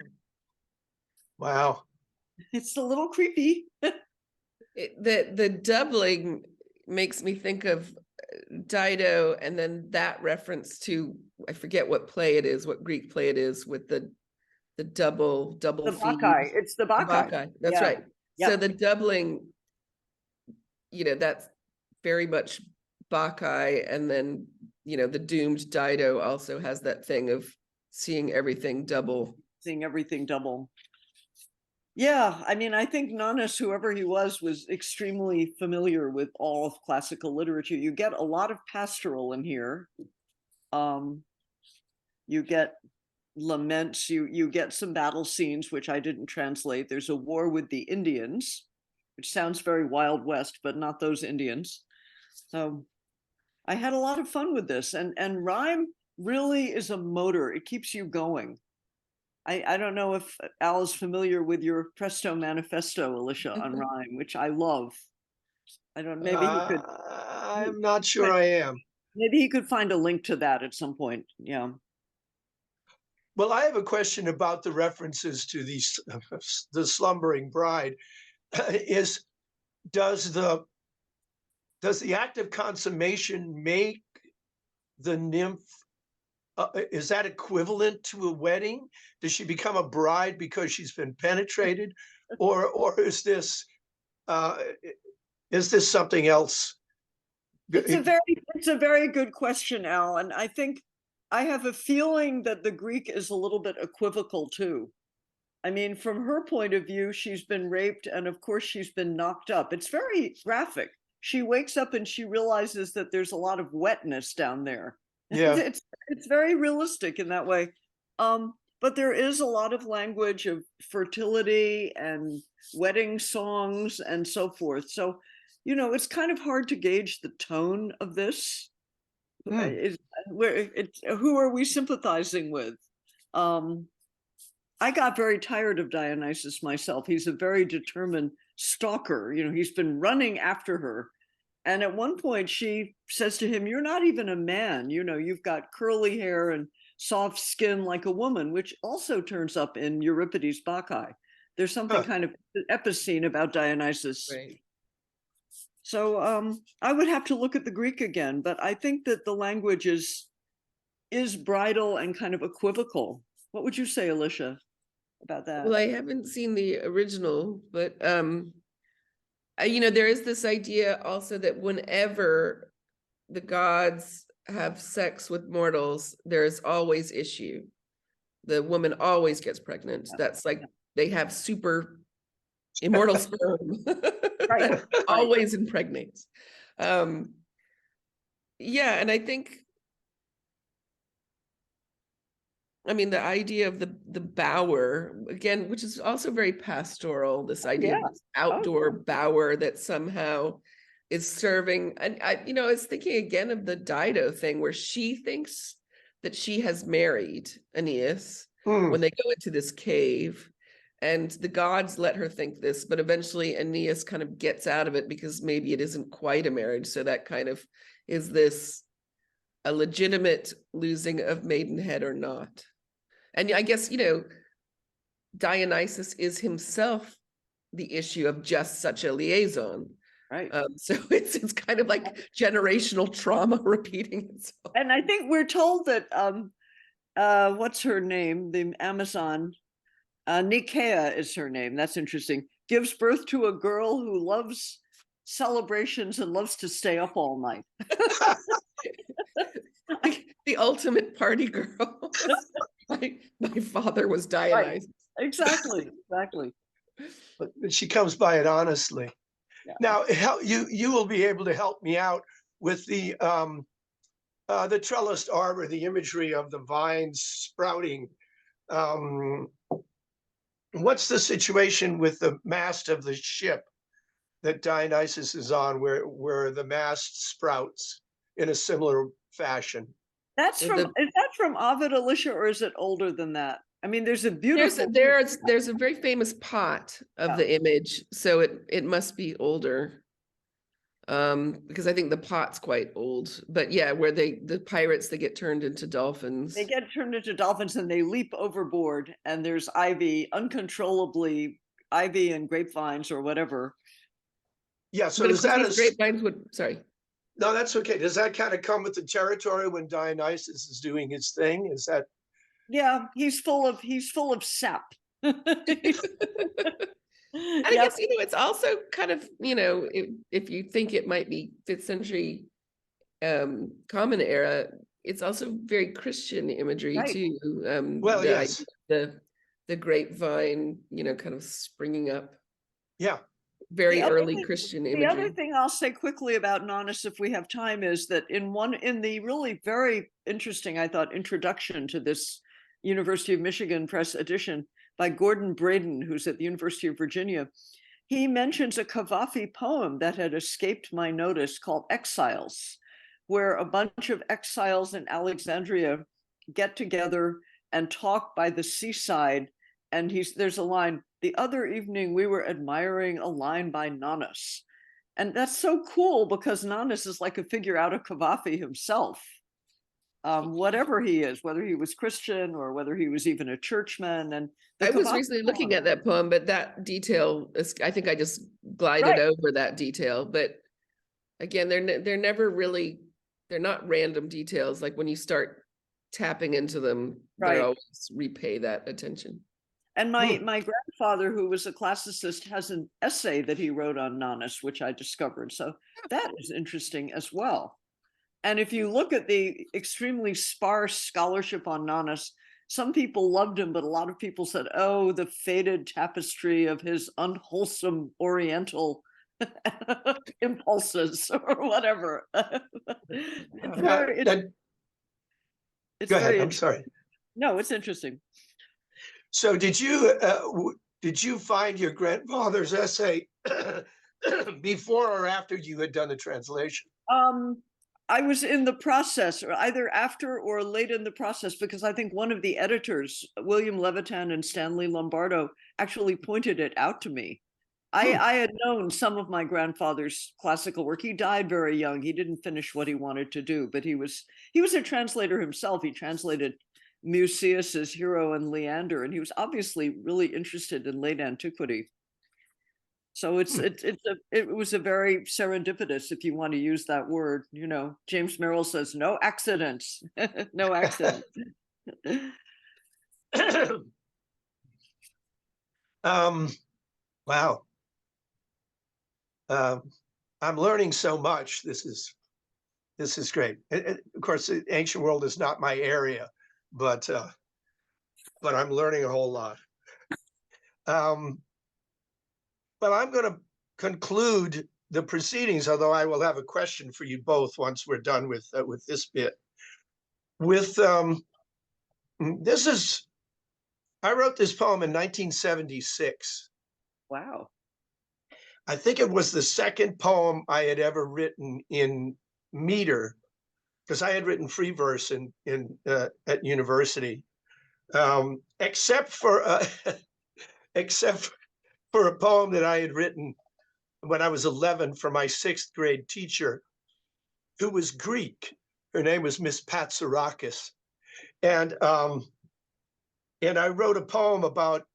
Speaker 2: Wow.
Speaker 4: It's a little creepy.
Speaker 1: The doubling makes me think of Dido, and then that reference to, I forget what play it is, what Greek play it is, with the double
Speaker 4: The
Speaker 1: feed.
Speaker 4: Bacchae. It's the Bacchae.
Speaker 1: Bacchae, that's
Speaker 4: Yeah.
Speaker 1: right. So the doubling, that's very much Bacchae, and then the doomed Dido also has that thing of seeing everything double.
Speaker 4: Seeing everything double. Yeah, I mean, I think Nonnus, whoever he was extremely familiar with all of classical literature. You get a lot of pastoral in here. You get laments, you get some battle scenes, which I didn't translate. There's a war with the Indians, which sounds very Wild West, but not those Indians. So I had a lot of fun with this, and rhyme really is a motor. It keeps you going. I don't know if Al is familiar with your Presto Manifesto, Alicia, on rhyme, which I love. I don't, maybe he could.
Speaker 2: I'm not sure I am.
Speaker 4: Maybe he could find a link to that at some point. Yeah.
Speaker 2: Well, I have a question about the references to the slumbering bride. Does the act of consummation make the nymph? Is that equivalent to a wedding? Does she become a bride because she's been penetrated, or is this something else?
Speaker 4: It's a very good question, Al, and I think I have a feeling that the Greek is a little bit equivocal too. I mean, from her point of view, she's been raped, and of course she's been knocked up. It's very graphic. She wakes up and she realizes that there's a lot of wetness down there.
Speaker 2: Yeah.
Speaker 4: It's very realistic in that way. But there is a lot of language of fertility and wedding songs and so forth. So, it's kind of hard to gauge the tone of this. Who are we sympathizing with? I got very tired of Dionysus myself. He's a very determined stalker. He's been running after her. And at one point she says to him, "You're not even a man. You've got curly hair and soft skin like a woman," which also turns up in Euripides' Bacchae. There's something kind of epicene about Dionysus.
Speaker 1: Right.
Speaker 4: So I would have to look at the Greek again, but I think that the language is bridal and kind of equivocal. What would you say, Alicia, about that?
Speaker 1: Well, I haven't seen the original, but there is this idea also that whenever the gods have sex with mortals, there's always issue. The woman always gets pregnant. That's like they have super immortal sperm.
Speaker 4: Right.
Speaker 1: Always impregnates. And I think, the idea of the bower, again, which is also very pastoral, this idea of this outdoor bower that somehow is serving. And I was thinking again of the Dido thing, where she thinks that she has married Aeneas when they go into this cave. And the gods let her think this, but eventually Aeneas kind of gets out of it because maybe it isn't quite a marriage. So that kind of is this a legitimate losing of maidenhead or not? And I guess, Dionysus is himself the issue of just such a liaison.
Speaker 4: Right.
Speaker 1: So it's kind of like generational trauma repeating itself.
Speaker 4: And I think we're told that, what's her name? The Amazon, Nicaea is her name. That's interesting. Gives birth to a girl who loves celebrations and loves to stay up all night.
Speaker 1: The ultimate party girl. My father was Dionysus.
Speaker 4: Right. Exactly.
Speaker 2: But she comes by it honestly. Yeah. Now, you will be able to help me out with the trellised arbor, the imagery of the vines sprouting. What's the situation with the mast of the ship that Dionysus is on, where the mast sprouts in a similar fashion?
Speaker 4: Is that from Ovid, Alicia, or is it older than that? I mean, there's a beautiful.
Speaker 1: There's a very famous pot of the image, so it must be older. Because I think the pot's quite old, but yeah, where the pirates, they get turned into dolphins.
Speaker 4: They get turned into dolphins and they leap overboard, and there's Ivy uncontrollably ivy and grapevines or whatever.
Speaker 2: Yeah, so
Speaker 1: But of
Speaker 2: does
Speaker 1: course,
Speaker 2: that,
Speaker 1: these grapevines would, sorry.
Speaker 2: no, that's okay. Does that kind of come with the territory when Dionysus is doing his thing? Is that?
Speaker 4: Yeah, he's full of sap.
Speaker 1: And I
Speaker 4: Yep,
Speaker 1: guess, it's also kind of, if you think it might be 5th century Common Era, it's also very Christian imagery
Speaker 4: right.
Speaker 1: too.
Speaker 2: Well,
Speaker 1: the
Speaker 2: yes.
Speaker 1: idea- the grapevine, kind of springing up.
Speaker 2: Yeah.
Speaker 1: Very
Speaker 4: other
Speaker 1: early
Speaker 4: thing-
Speaker 1: Christian
Speaker 4: The
Speaker 1: imagery.
Speaker 4: other thing I'll say quickly about Nonnus, if we have time, is that in the really very interesting, I thought, introduction to this University of Michigan Press edition by Gordon Braden, who's at the University of Virginia, he mentions a Cavafy poem that had escaped my notice called Exiles, where a bunch of exiles in Alexandria get together and talk by the seaside. And there's a line, the other evening we were admiring a line by Nonnus. And that's so cool because Nonnus is like a figure out of Cavafy himself. Whatever he is, whether he was Christian or whether he was even a churchman. And
Speaker 1: I was
Speaker 4: Cavafy
Speaker 1: recently looking
Speaker 4: poem-
Speaker 1: at that poem, but that detail is, I think I just glided
Speaker 4: Right.
Speaker 1: over that detail. But again, they're never really, they're not random details. Like when you start tapping into them,
Speaker 4: Right.
Speaker 1: they always repay that attention.
Speaker 4: And my grandfather, who was a classicist, has an essay that he wrote on Nonnus, which I discovered. So that is interesting as well. And if you look at the extremely sparse scholarship on Nonnus, some people loved him, but a lot of people said, oh, the faded tapestry of his unwholesome Oriental impulses or whatever. It's very,
Speaker 2: Go ahead. I'm sorry.
Speaker 4: No, it's interesting.
Speaker 2: So did you find your grandfather's essay before or after you had done the translation?
Speaker 4: I was in the process, or either after or late in the process, because I think one of the editors, William Levitan and Stanley Lombardo, actually pointed it out to me. I had known some of my grandfather's classical work. He died very young. He didn't finish what he wanted to do, but he was a translator himself. He translated Musaeus's Hero and Leander, and he was obviously really interested in late antiquity. So it was a very serendipitous, if you want to use that word. James Merrill says, no accidents, no accidents.
Speaker 2: Wow. I'm learning so much. This is great. Of course, the ancient world is not my area, but I'm learning a whole lot. But I'm going to conclude the proceedings, although I will have a question for you both once we're done with this bit. I wrote this poem in 1976.
Speaker 4: Wow.
Speaker 2: I think it was the second poem I had ever written in meter, because I had written free verse at university, except for a poem that I had written when I was 11 for my 6th grade teacher, who was Greek. Her name was Miss Patsarakis, and I wrote a poem about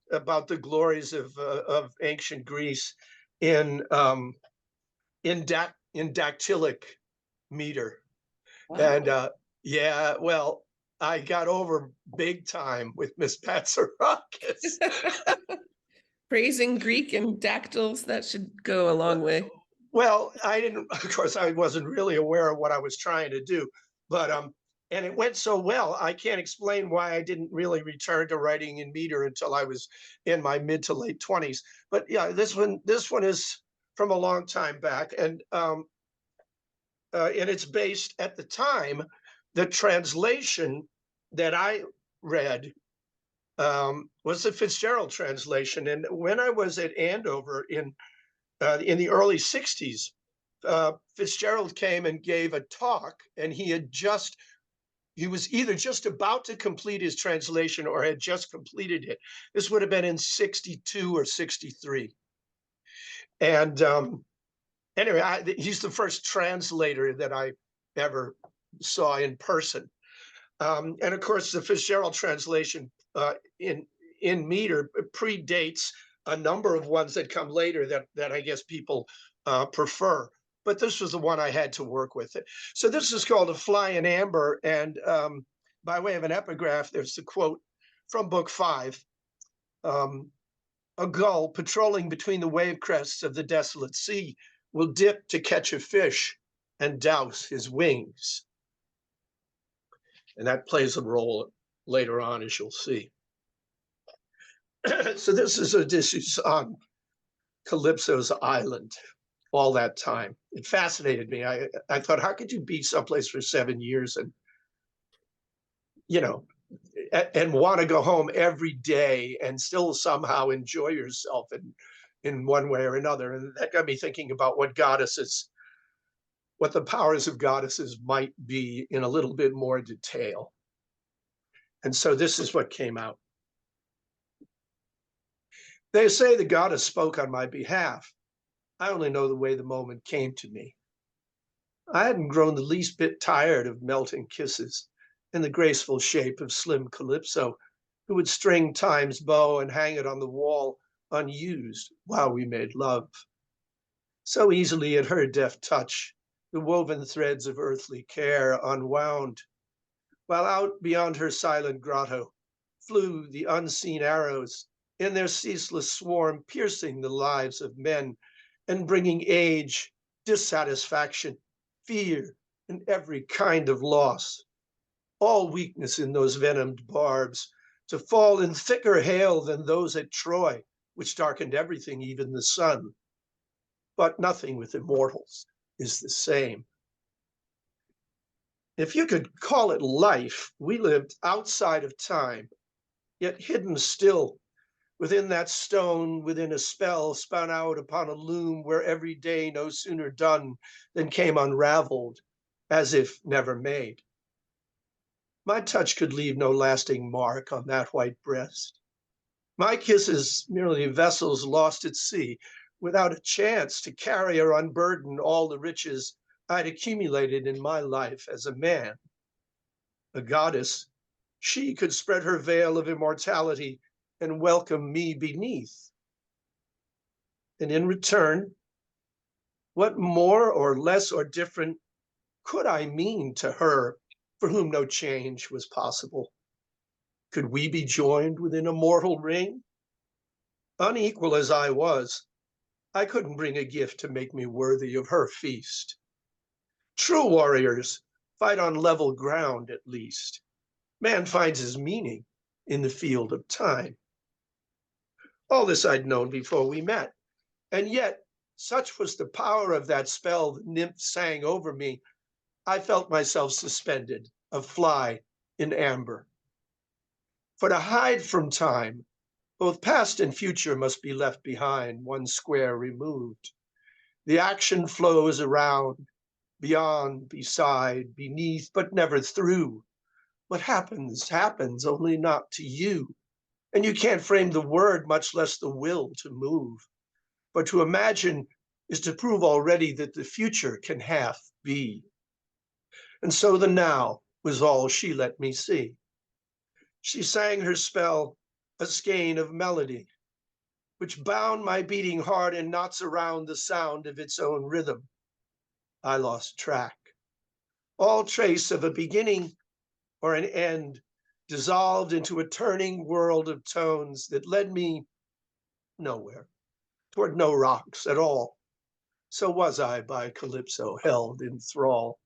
Speaker 2: the glories of ancient Greece in dactylic meter.
Speaker 4: Wow.
Speaker 2: And yeah, well, I got over big time with Miss Patsarakis.
Speaker 1: Praising Greek and dactyls, that should go a long way.
Speaker 2: Well, of course, I wasn't really aware of what I was trying to do, but and it went so well, I can't explain why I didn't really return to writing in meter until I was in my mid to late 20s. But yeah, this one is from a long time back, and it's based at the time. The translation that I read was the Fitzgerald translation, and when I was at Andover in the early 60s, Fitzgerald came and gave a talk, and he was either just about to complete his translation or had just completed it. This would have been in 62 or 63. And anyway, he's the first translator that I ever saw in person. And of course, the Fitzgerald translation in meter predates a number of ones that come later that I guess people prefer. But this was the one I had to work with. So this is called A Fly in Amber. And by way of an epigraph, there's the quote from book 5. A gull patrolling between the wave crests of the desolate sea will dip to catch a fish and douse his wings. And that plays a role later on, as you'll see. So this is Odysseus on Calypso's island all that time. It fascinated me. I thought, how could you be someplace for 7 years and, and want to go home every day and still somehow enjoy yourself in one way or another? And that got me thinking about what the powers of goddesses might be in a little bit more detail. And so this is what came out. They say the goddess spoke on my behalf. I only know the way the moment came to me. I hadn't grown the least bit tired of melting kisses in the graceful shape of slim Calypso, who would string Time's bow and hang it on the wall unused while we made love. So easily at her deft touch, the woven threads of earthly care unwound, while out beyond her silent grotto flew the unseen arrows in their ceaseless swarm, piercing the lives of men and bringing age, dissatisfaction, fear, and every kind of loss. All weakness in those venomed barbs, to fall in thicker hail than those at Troy, which darkened everything, even the sun. But nothing with immortals is the same. If you could call it life, we lived outside of time, yet hidden still within that stone, within a spell spun out upon a loom where every day no sooner done than came unraveled, as if never made. My touch could leave no lasting mark on that white breast. My kisses merely vessels lost at sea, without a chance to carry or unburden all the riches I'd accumulated in my life as a man. A goddess, she could spread her veil of immortality and welcome me beneath. And in return, what more or less or different could I mean to her for whom no change was possible? Could we be joined within a mortal ring? Unequal as I was, I couldn't bring a gift to make me worthy of her feast. True warriors fight on level ground at least. Man finds his meaning in the field of time. All this I'd known before we met, and yet such was the power of that spell the nymph sang over me, I felt myself suspended, a fly in amber. For to hide from time, both past and future must be left behind, one square removed. The action flows around, beyond, beside, beneath, but never through. What happens, happens, only not to you. And you can't frame the word, much less the will to move. But to imagine is to prove already that the future can half be. And so the now was all she let me see. She sang her spell, a skein of melody, which bound my beating heart in knots around the sound of its own rhythm. I lost track. All trace of a beginning or an end dissolved into a turning world of tones that led me nowhere, toward no rocks at all. So was I by Calypso held in thrall.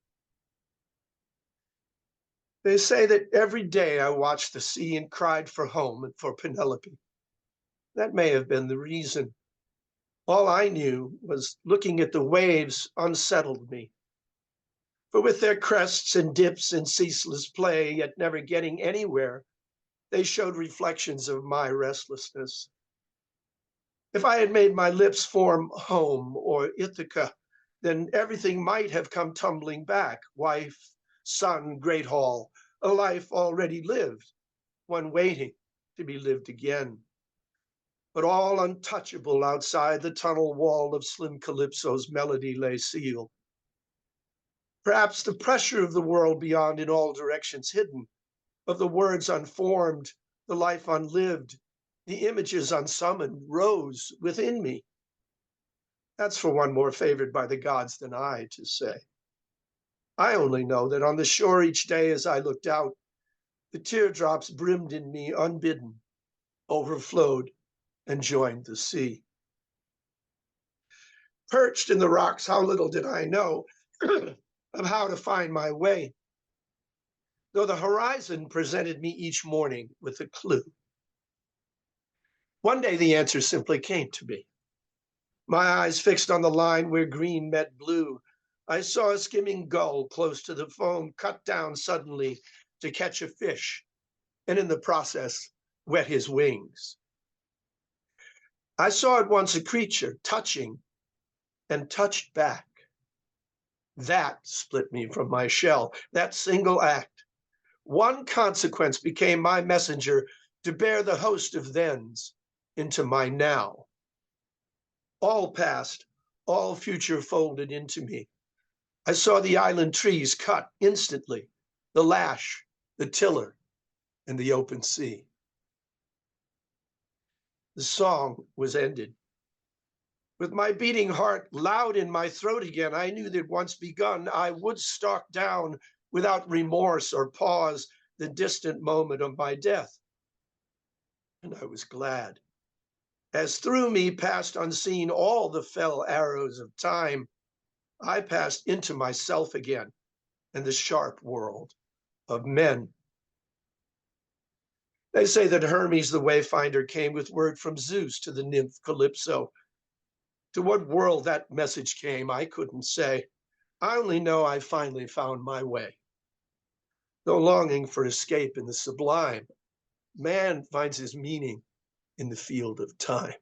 Speaker 2: They say that every day I watched the sea and cried for home and for Penelope. That may have been the reason. All I knew was looking at the waves unsettled me. For with their crests and dips and ceaseless play, yet never getting anywhere, they showed reflections of my restlessness. If I had made my lips form home or Ithaca, then everything might have come tumbling back. Wife, son, great hall, a life already lived, one waiting to be lived again. But all untouchable outside the tunnel wall of slim Calypso's melody lay sealed. Perhaps the pressure of the world beyond in all directions hidden, of the words unformed, the life unlived, The images unsummoned rose within me. That's for one more favored by the gods than I to say. I only know that on the shore each day as I looked out, the teardrops brimmed in me unbidden, overflowed, and joined the sea. Perched in the rocks, how little did I know of how to find my way, though the horizon presented me each morning with a clue. One day the answer simply came to me. My eyes fixed on the line where green met blue, I saw a skimming gull close to the foam cut down suddenly to catch a fish, and in the process wet his wings. I saw at once a creature touching and touched back. That split me from my shell, that single act. One consequence became my messenger to bear the host of thens into my now. All past, all future folded into me. I saw the island trees cut instantly, the lash, the tiller, and the open sea. The song was ended. With my beating heart loud in my throat again, I knew that once begun, I would stalk down without remorse or pause the distant moment of my death. And I was glad. As through me passed unseen all the fell arrows of time, I passed into myself again and the sharp world of men. They say that Hermes the wayfinder came with word from Zeus to the nymph Calypso. To what world that message came, I couldn't say. I only know I finally found my way. Though longing for escape in the sublime, man finds his meaning in the field of time.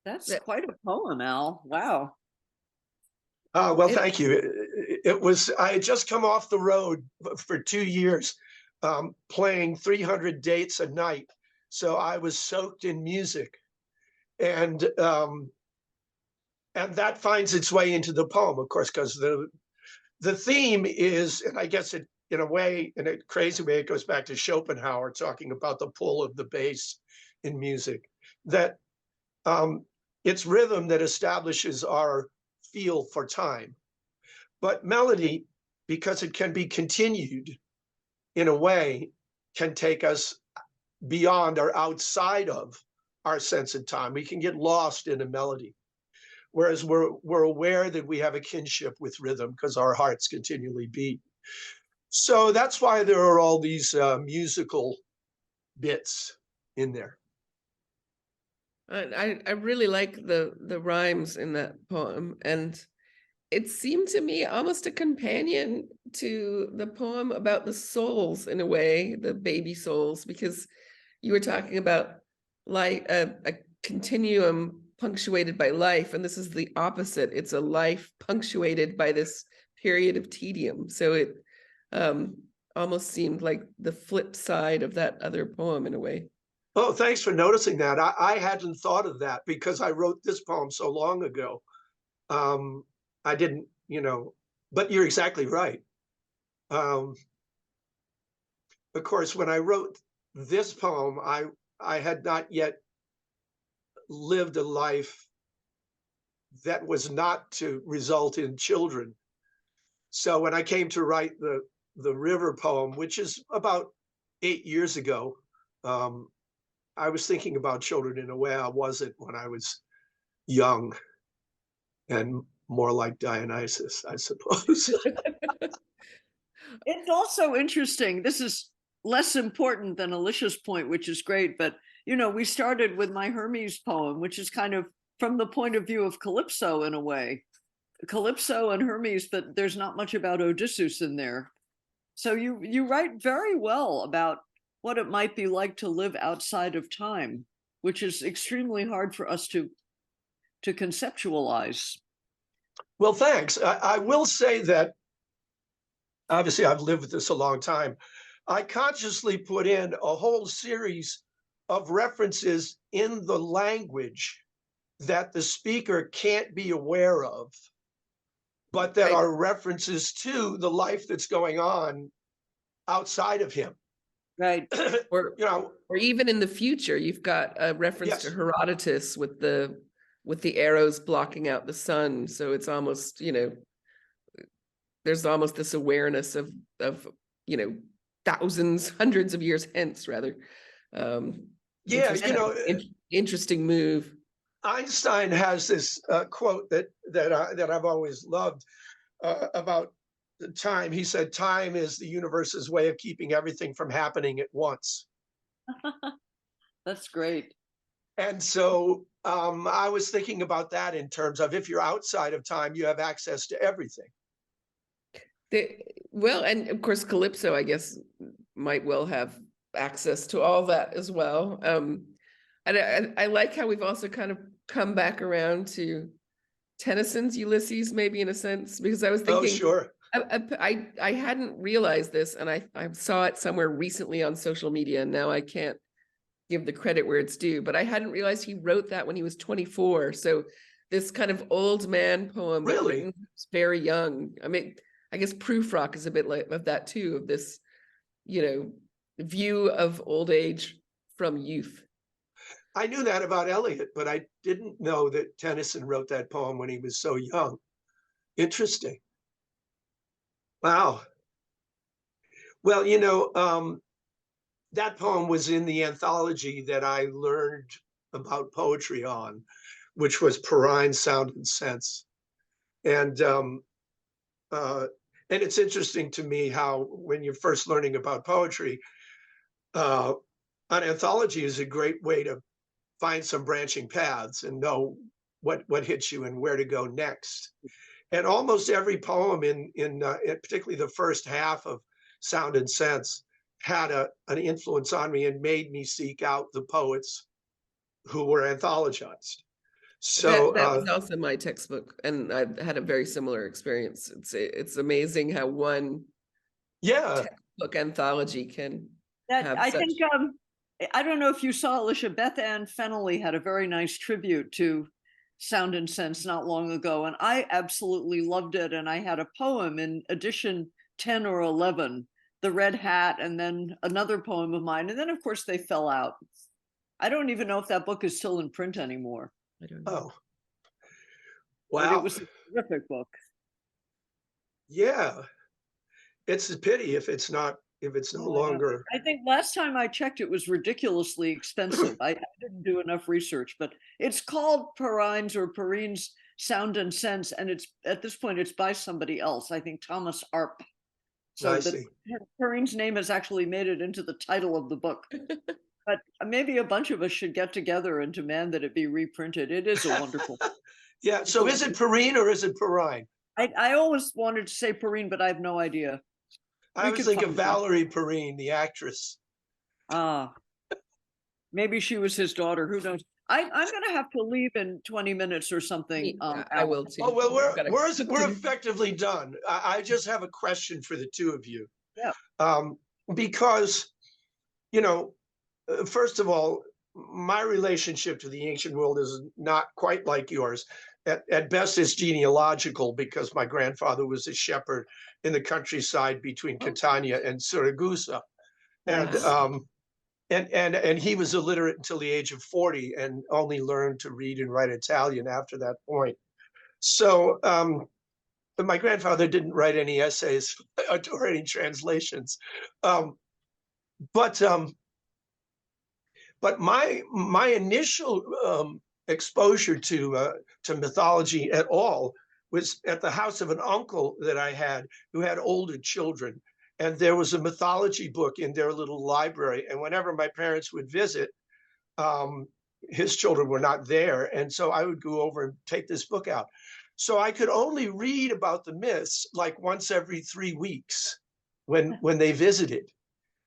Speaker 4: That's quite a poem, Al. Wow.
Speaker 2: Well, thank you. It was, I had just come off the road for 2 years, playing 300 dates a night. So I was soaked in music. And that finds its way into the poem, of course, because the theme is, and I guess it, in a way, in a crazy way, it goes back to Schopenhauer talking about the pull of the bass in music, that it's rhythm that establishes our feel for time. But melody, because it can be continued in a way, can take us beyond or outside of our sense of time. We can get lost in a melody. Whereas we're aware that we have a kinship with rhythm because our hearts continually beat. So that's why there are all these musical bits in there.
Speaker 1: I really like the rhymes in that poem, and it seemed to me almost a companion to the poem about the souls in a way, the baby souls, because you were talking about like a continuum punctuated by life, and this is the opposite. It's a life punctuated by this period of tedium. So it almost seemed like the flip side of that other poem in a way.
Speaker 2: Oh, thanks for noticing that. I hadn't thought of that because I wrote this poem so long ago. I didn't, but you're exactly right. Of course, when I wrote this poem, I had not yet lived a life that was not to result in children. So when I came to write the river poem, which is about 8 years ago, I was thinking about children in a way I wasn't when I was young and more like Dionysus, I suppose.
Speaker 4: It's also interesting. This is less important than Alicia's point, which is great. But, we started with my Hermes poem, which is kind of from the point of view of Calypso in a way. Calypso and Hermes, but there's not much about Odysseus in there. So you write very well about what it might be like to live outside of time, which is extremely hard for us to conceptualize.
Speaker 2: Well, thanks. I will say that, obviously, I've lived with this a long time. I consciously put in a whole series of references in the language that the speaker can't be aware of, but that
Speaker 1: Right.
Speaker 2: are references to the life that's going on outside of him.
Speaker 4: Right.
Speaker 1: Or
Speaker 2: You know,
Speaker 1: or even in the future, you've got a reference to
Speaker 2: Yes.
Speaker 1: Herodotus with the arrows blocking out the sun. So it's almost, there's almost this awareness of thousands, hundreds of years hence, rather.
Speaker 2: Yeah,
Speaker 1: Which was interesting move.
Speaker 2: Einstein has this quote that I've always loved about the time. He said, "Time is the universe's way of keeping everything from happening at once."
Speaker 4: That's great.
Speaker 2: And so I was thinking about that in terms of, if you're outside of time, you have access to everything.
Speaker 1: Well, and of course, Calypso, I guess, might well have access to all that as well. And I like how we've also kind of come back around to Tennyson's Ulysses, maybe, in a sense, because I was
Speaker 2: Oh,
Speaker 1: thinking,
Speaker 2: sure.
Speaker 1: I hadn't realized this, and I saw it somewhere recently on social media, and now I can't give the credit where it's due, but I hadn't realized he wrote that when he was 24. So this kind of old man poem, but
Speaker 2: Really?
Speaker 1: written when he was very young. I mean, I guess Prufrock is a bit like of that too, of this, view of old age from youth.
Speaker 2: I knew that about Eliot, but I didn't know that Tennyson wrote that poem when he was so young. Interesting. Wow. Well, that poem was in the anthology that I learned about poetry on, which was Perrine, Sound and Sense. And it's interesting to me how, when you're first learning about poetry, an anthology is a great way to find some branching paths and know what hits you and where to go next. And almost every poem in particularly the first half of Sound and Sense had an influence on me and made me seek out the poets who were anthologized. So
Speaker 1: that was also my textbook, and I had a very similar experience. It's amazing how one textbook anthology can have
Speaker 4: I
Speaker 1: such...
Speaker 4: think I don't know if you saw, Alicia, Beth Ann Fennelly had a very nice tribute to Sound and Sense not long ago, and I absolutely loved it. And I had a poem in edition 10 or 11, The Red Hat, and then another poem of mine, and then of course they fell out. I don't even know if that book is still in print anymore.
Speaker 1: I don't know.
Speaker 2: Oh,
Speaker 4: But
Speaker 2: wow.
Speaker 4: it was a terrific book.
Speaker 2: Yeah, it's a pity if it's no longer.
Speaker 4: I think last time I checked, it was ridiculously expensive. I didn't do enough research, but it's called Perrine's Sound and Sense, and it's, at this point, it's by somebody else. I think Thomas Arp. So Perrine's name has actually made it into the title of the book. But maybe a bunch of us should get together and demand that it be reprinted. It is a wonderful.
Speaker 2: Yeah. So is it Perrine or is it Perrine?
Speaker 4: I always wanted to say Perrine, but I have no idea.
Speaker 2: I was thinking Valerie Perrine, the actress.
Speaker 4: Maybe she was his daughter. Who knows? I'm going to have to leave in 20 minutes or something.
Speaker 1: I will too.
Speaker 2: Oh, well, we're effectively done. I just have a question for the two of you.
Speaker 4: Yeah.
Speaker 2: Because, first of all, my relationship to the ancient world is not quite like yours. At best, it's genealogical, because my grandfather was a shepherd in the countryside between Catania and Siragusa. And he was illiterate until the age of 40 and only learned to read and write Italian after that point. So but my grandfather didn't write any essays or any translations. But my initial exposure to mythology at all was at the house of an uncle that I had, who had older children. And there was a mythology book in their little library. And whenever my parents would visit, his children were not there. And so I would go over and take this book out. So I could only read about the myths like once every 3 weeks when they visited.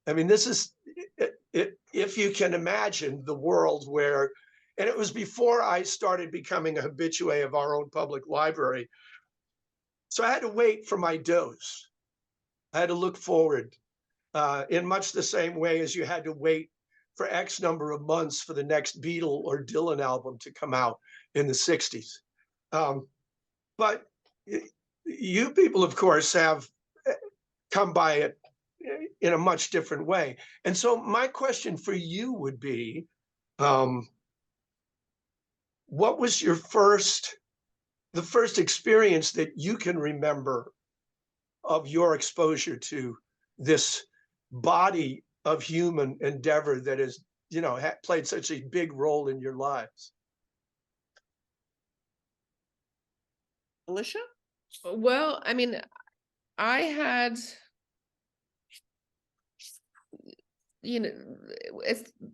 Speaker 2: I mean, this is, if you can imagine the world where, and it was before I started becoming a habitué of our own public library. So I had to wait for my dose. I had to look forward in much the same way as you had to wait for X number of months for the next Beatle or Dylan album to come out in the 60s. But you people, of course, have come by it in a much different way. And so my question for you would be, what was the first experience that you can remember of your exposure to this body of human endeavor that has, played such a big role in your lives?
Speaker 4: Alicia?
Speaker 1: Well, I mean, I had,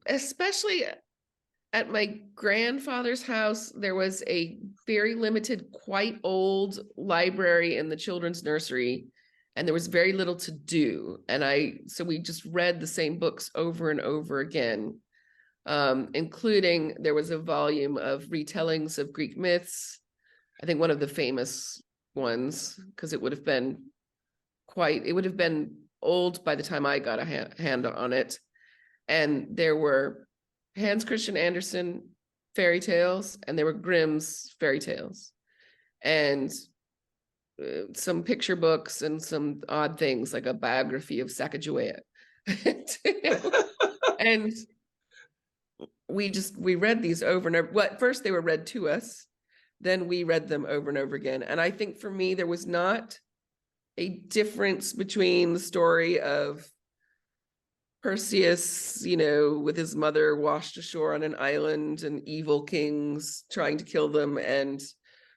Speaker 1: especially at my grandfather's house, there was a very limited, quite old library in the children's nursery, and there was very little to do. So we just read the same books over and over again, including there was a volume of retellings of Greek myths. I think one of the famous ones, because it would have been old by the time I got a hand on it. And there were Hans Christian Andersen fairy tales, and there were Grimm's fairy tales, and some picture books and some odd things like a biography of Sacagawea. And we read these over and over. Well, at first they were read to us, then we read them over and over again. And I think for me, there was not a difference between the story of Perseus, with his mother washed ashore on an island and evil kings trying to kill them, and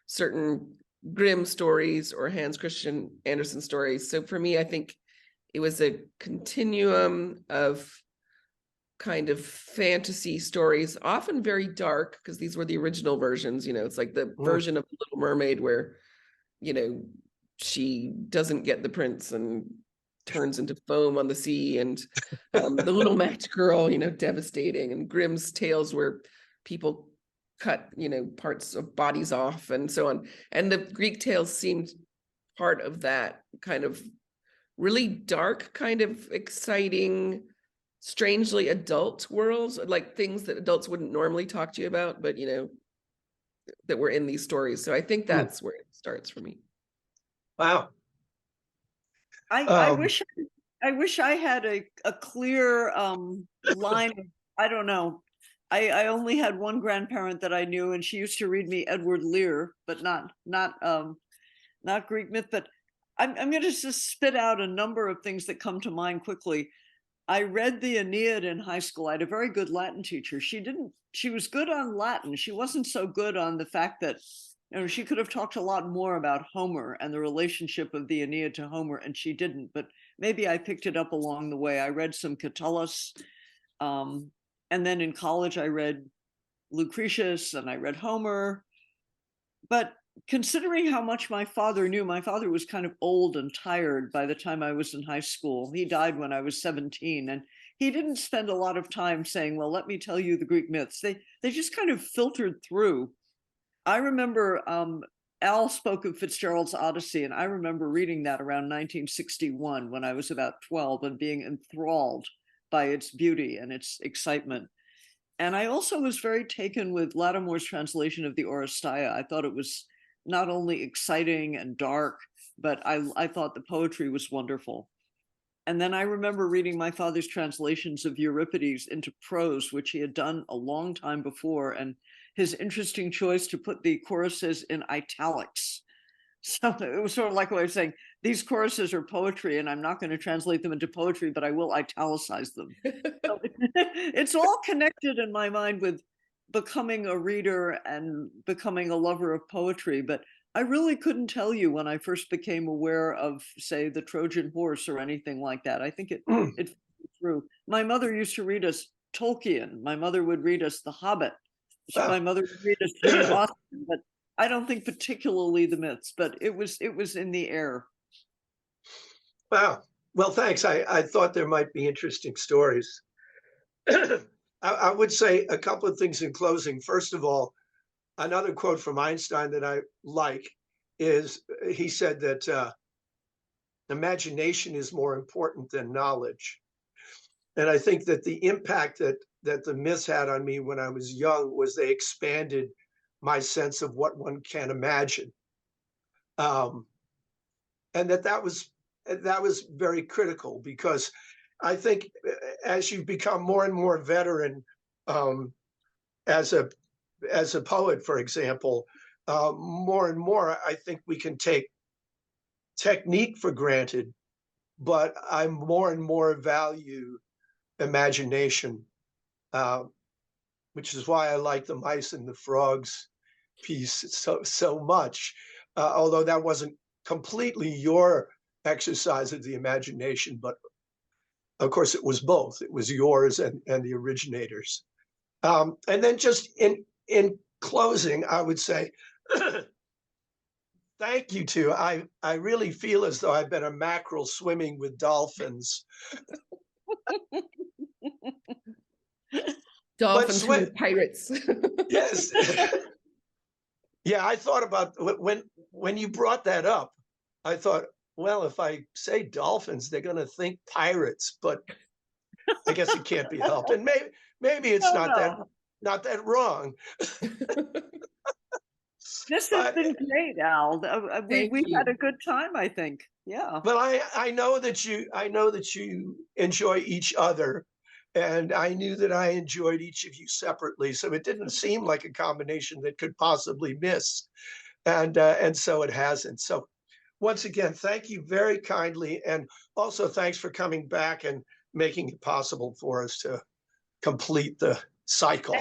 Speaker 1: certain Grimm stories or Hans Christian Andersen stories. So for me, I think it was a continuum of kind of fantasy stories, often very dark, because these were the original versions. It's like the version of The Little Mermaid where, she doesn't get the prince and turns into foam on the sea, and the Little Match Girl, devastating, and Grimm's tales where people cut, parts of bodies off and so on. And the Greek tales seemed part of that kind of really dark, kind of exciting, strangely adult worlds, like things that adults wouldn't normally talk to you about, but that were in these stories. So I think that's where it starts for me.
Speaker 2: Wow.
Speaker 4: I wish I had a clear line. I don't know. I only had one grandparent that I knew, and she used to read me Edward Lear, but not Greek myth. But I'm going to just spit out a number of things that come to mind quickly. I read the Aeneid in high school. I had a very good Latin teacher. She was good on Latin. She wasn't so good on the fact that, she could have talked a lot more about Homer and the relationship of the Aeneid to Homer, and she didn't, but maybe I picked it up along the way. I read some Catullus, and then in college I read Lucretius and I read Homer. But considering how much my father knew, my father was kind of old and tired by the time I was in high school. He died when I was 17, and he didn't spend a lot of time saying, well, let me tell you the Greek myths. They just kind of filtered through. I remember Al spoke of Fitzgerald's Odyssey, and I remember reading that around 1961 when I was about 12 and being enthralled by its beauty and its excitement. And I also was very taken with Lattimore's translation of the Oresteia. I thought it was not only exciting and dark, but I thought the poetry was wonderful. And then I remember reading my father's translations of Euripides into prose, which he had done a long time before, and his interesting choice to put the choruses in italics. So it was sort of like what I was saying, these choruses are poetry, and I'm not going to translate them into poetry, but I will italicize them. So it's all connected in my mind with becoming a reader and becoming a lover of poetry. But I really couldn't tell you when I first became aware of, say, the Trojan Horse or anything like that. I think it through. My mother used to read us Tolkien. My mother would read us The Hobbit. My mother would read us Jane Austen, but I don't think particularly the myths, but it was in the air.
Speaker 2: Wow. Well, thanks. I thought there might be interesting stories. I would say a couple of things in closing. First of all, another quote from Einstein that I like is he said that imagination is more important than knowledge. And I think that the impact that the myths had on me when I was young was they expanded my sense of what one can imagine. and that was very critical, because I think as you've become more and more veteran, as a poet, for example, more and more I think we can take technique for granted, but I more and more value imagination, which is why I like the Mice and the Frogs piece so much. Although that wasn't completely your exercise of the imagination, but of course it was both. It was yours and the originators. And then just in closing, I would say, thank you to, I really feel as though I've been a mackerel swimming with dolphins.
Speaker 1: Dolphins who are pirates.
Speaker 2: Yes. Yeah, I thought about when you brought that up, I thought, well, if I say dolphins, they're going to think pirates, but I guess it can't be helped. And maybe it's not that wrong.
Speaker 4: This has been great, Al. We've had a good time, I think. Yeah.
Speaker 2: But I know that you enjoy each other, and I knew that I enjoyed each of you separately. So it didn't seem like a combination that could possibly miss, and so it hasn't. So once again, thank you very kindly, and also thanks for coming back and making it possible for us to complete the cycle.